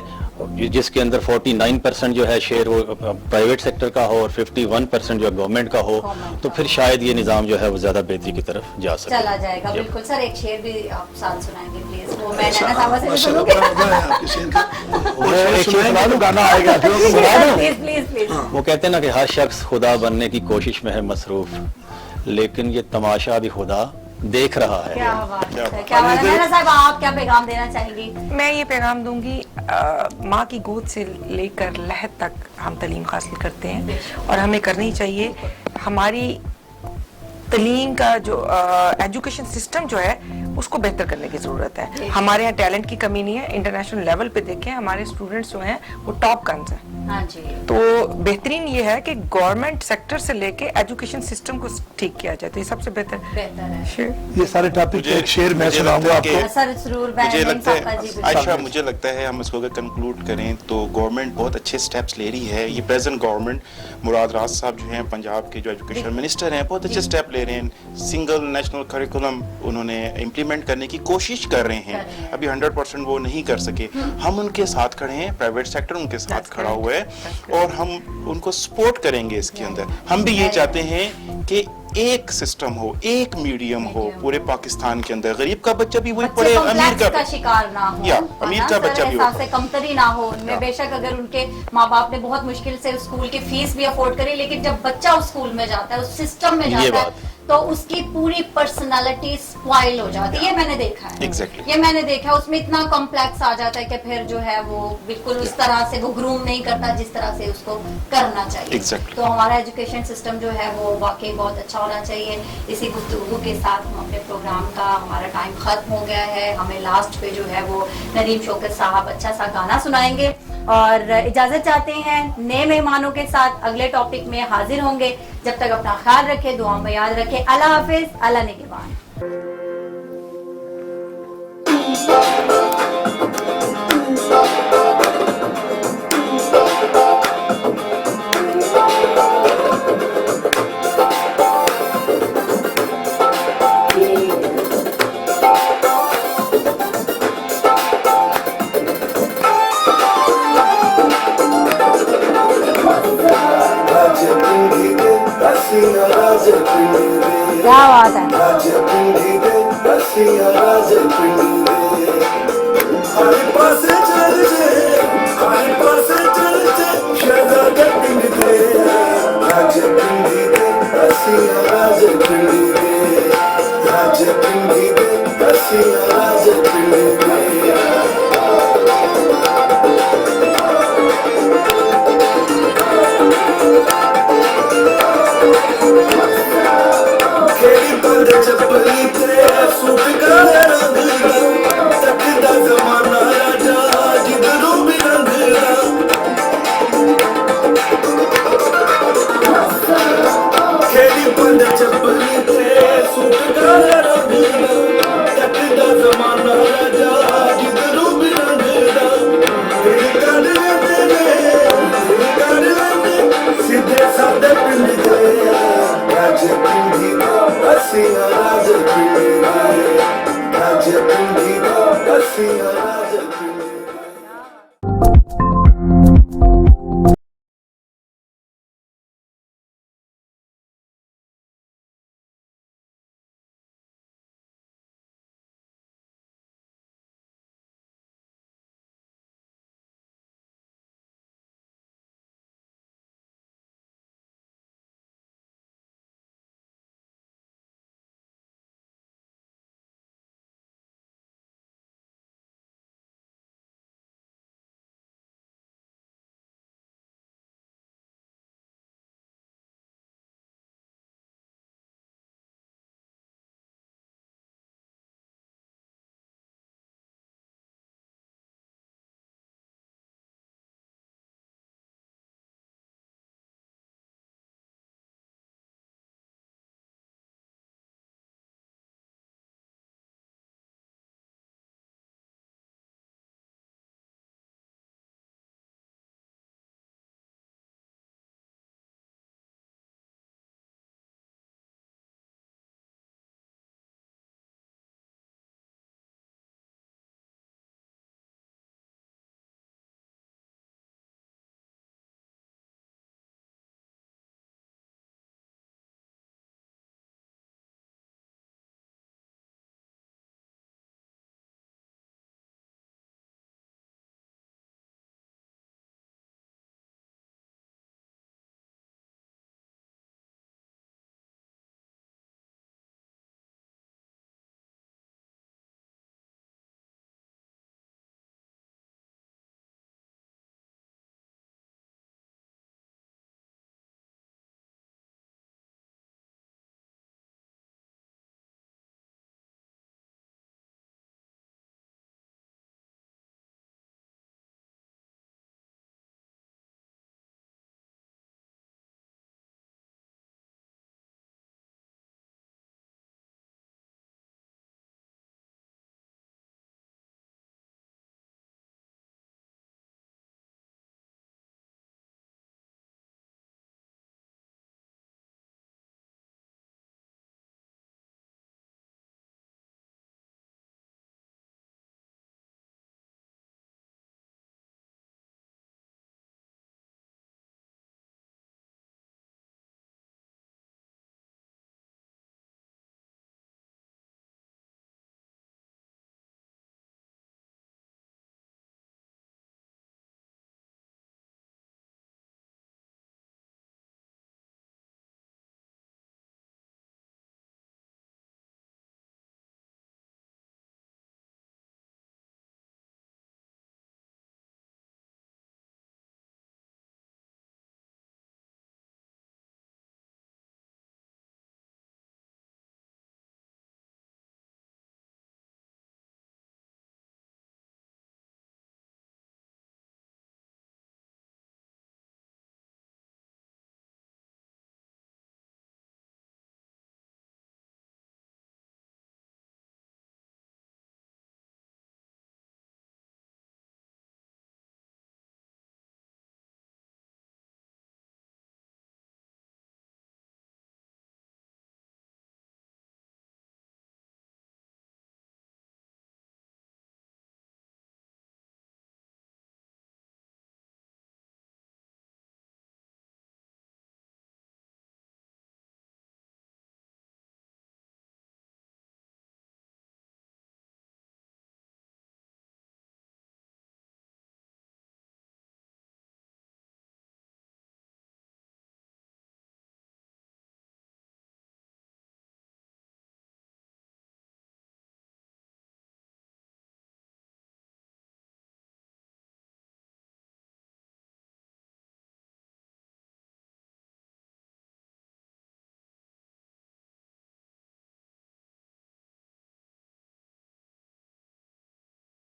जिसके अंदर 49% जो है शेयर वो प्राइवेट सेक्टर का हो और 51% जो गवर्नमेंट का हो, तो फिर शायद ये निज़ाम जो है वो ज़्यादा बेहतरी की तरफ जा सके। चला जाएगा। बिल्कुल सर, एक शेर भी आप साथ सुनाएंगे प्लीज, वो मैं अच्छा, नैना साहब से माशाल्लाह, सुनूंगी। बड़ा मजा है आपके शेर का। वो एक शेर सुना दूं? गाना आएगा प्लीज प्लीज प्लीज। वो कहते हैं ना कि हर शख्स खुदा बनने की कोशिश में है मसरूफ, लेकिन ये तमाशा भी खुदा देख रहा है। क्या बात है, क्या बात है। नैना साहब, आप क्या पैगाम देना चाहेंगी? मैं ये पैगाम दूंगी, माँ की गोद से लेकर लहद तक हम तालीम हासिल करते हैं और हमें करनी चाहिए। हमारी तालीम का जो एजुकेशन सिस्टम जो है उसको बेहतर करने की ज़रूरत है। हमारे यहाँ टैलेंट की कमी नहीं है, इंटरनेशनल लेवल पे देखें हमारे स्टूडेंट्स जो हैं वो टॉप गन्स हैं। हाँ जी, तो बेहतरीन ये है कि गवर्नमेंट सेक्टर से लेके एजुकेशन सिस्टम को ठीक किया जाए, तो ये सबसे बेहतर बेहतर है। शेर। ये सारे टॉपिक पे एक शेर मैं मुझे सुनाऊंगा लगता है आपको। सर जरूर, मुझे लगता जी, है बिल्कुल। आयशा, मुझे लगता है हम इसको अगर कंक्लूड करें तो गवर्नमेंट बहुत अच्छे स्टेप्स ले रही है। ये प्रेजेंट गवर्नमेंट, मुराद राज साहब जो हैं पंजाब के जो एजुकेशन मिनिस्टर हैं, बहुत अच्छे स्टेप ले रहे हैं। सिंगल नेशनल करिकुलम उन्होंने इम्प्लीमेंट करने की कोशिश कर रहे हैं। अभी 100% वो नहीं कर सके, हम उनके साथ खड़े हैं, प्राइवेट सेक्टर उनके साथ खड़ा हुआ है और हम उनको सपोर्ट करेंगे इसके अंदर। हम भी ये चाहते हैं कि एक सिस्टम हो, एक मीडियम हो पूरे पाकिस्तान के अंदर, गरीब का बच्चा भी वही पढ़े, अमीर का शिकार ना हो, या अमीर का बच्चा भी एहसास से कमतरी ना हो उनमें। बेशक अगर उनके माँ बाप ने बहुत मुश्किल से स्कूल की फीस भी अफोर्ड करी, लेकिन जब बच्चा उस स्कूल में जाता है, उस सिस्टम में जाता है, तो उसकी पूरी पर्सनालिटी स्पॉइल हो जाती है। ये मैंने देखा है, Exactly. ये मैंने देखा है। उसमें इतना कॉम्प्लेक्स आ जाता है कि फिर जो है वो बिल्कुल उस तरह से वो ग्रूम नहीं करता जिस तरह से उसको करना चाहिए। Exactly. तो हमारा एजुकेशन सिस्टम जो है वो वाकई बहुत अच्छा होना चाहिए। इसी गुफ्तगू के साथ हम अपने प्रोग्राम का हमारा टाइम खत्म हो गया है। हमें लास्ट पे जो है वो नदीम शौकत साहब अच्छा सा गाना सुनाएंगे और इजाजत चाहते हैं। नए मेहमानों के साथ अगले टॉपिक में हाजिर होंगे। जब तक अपना ख्याल रखें, दुआ में याद रखें। अल्लाह हाफिज, अल्लाह निगहबान। क्या बात है। आए पासे चल जे, आए पासे चल जे, शहज़ादी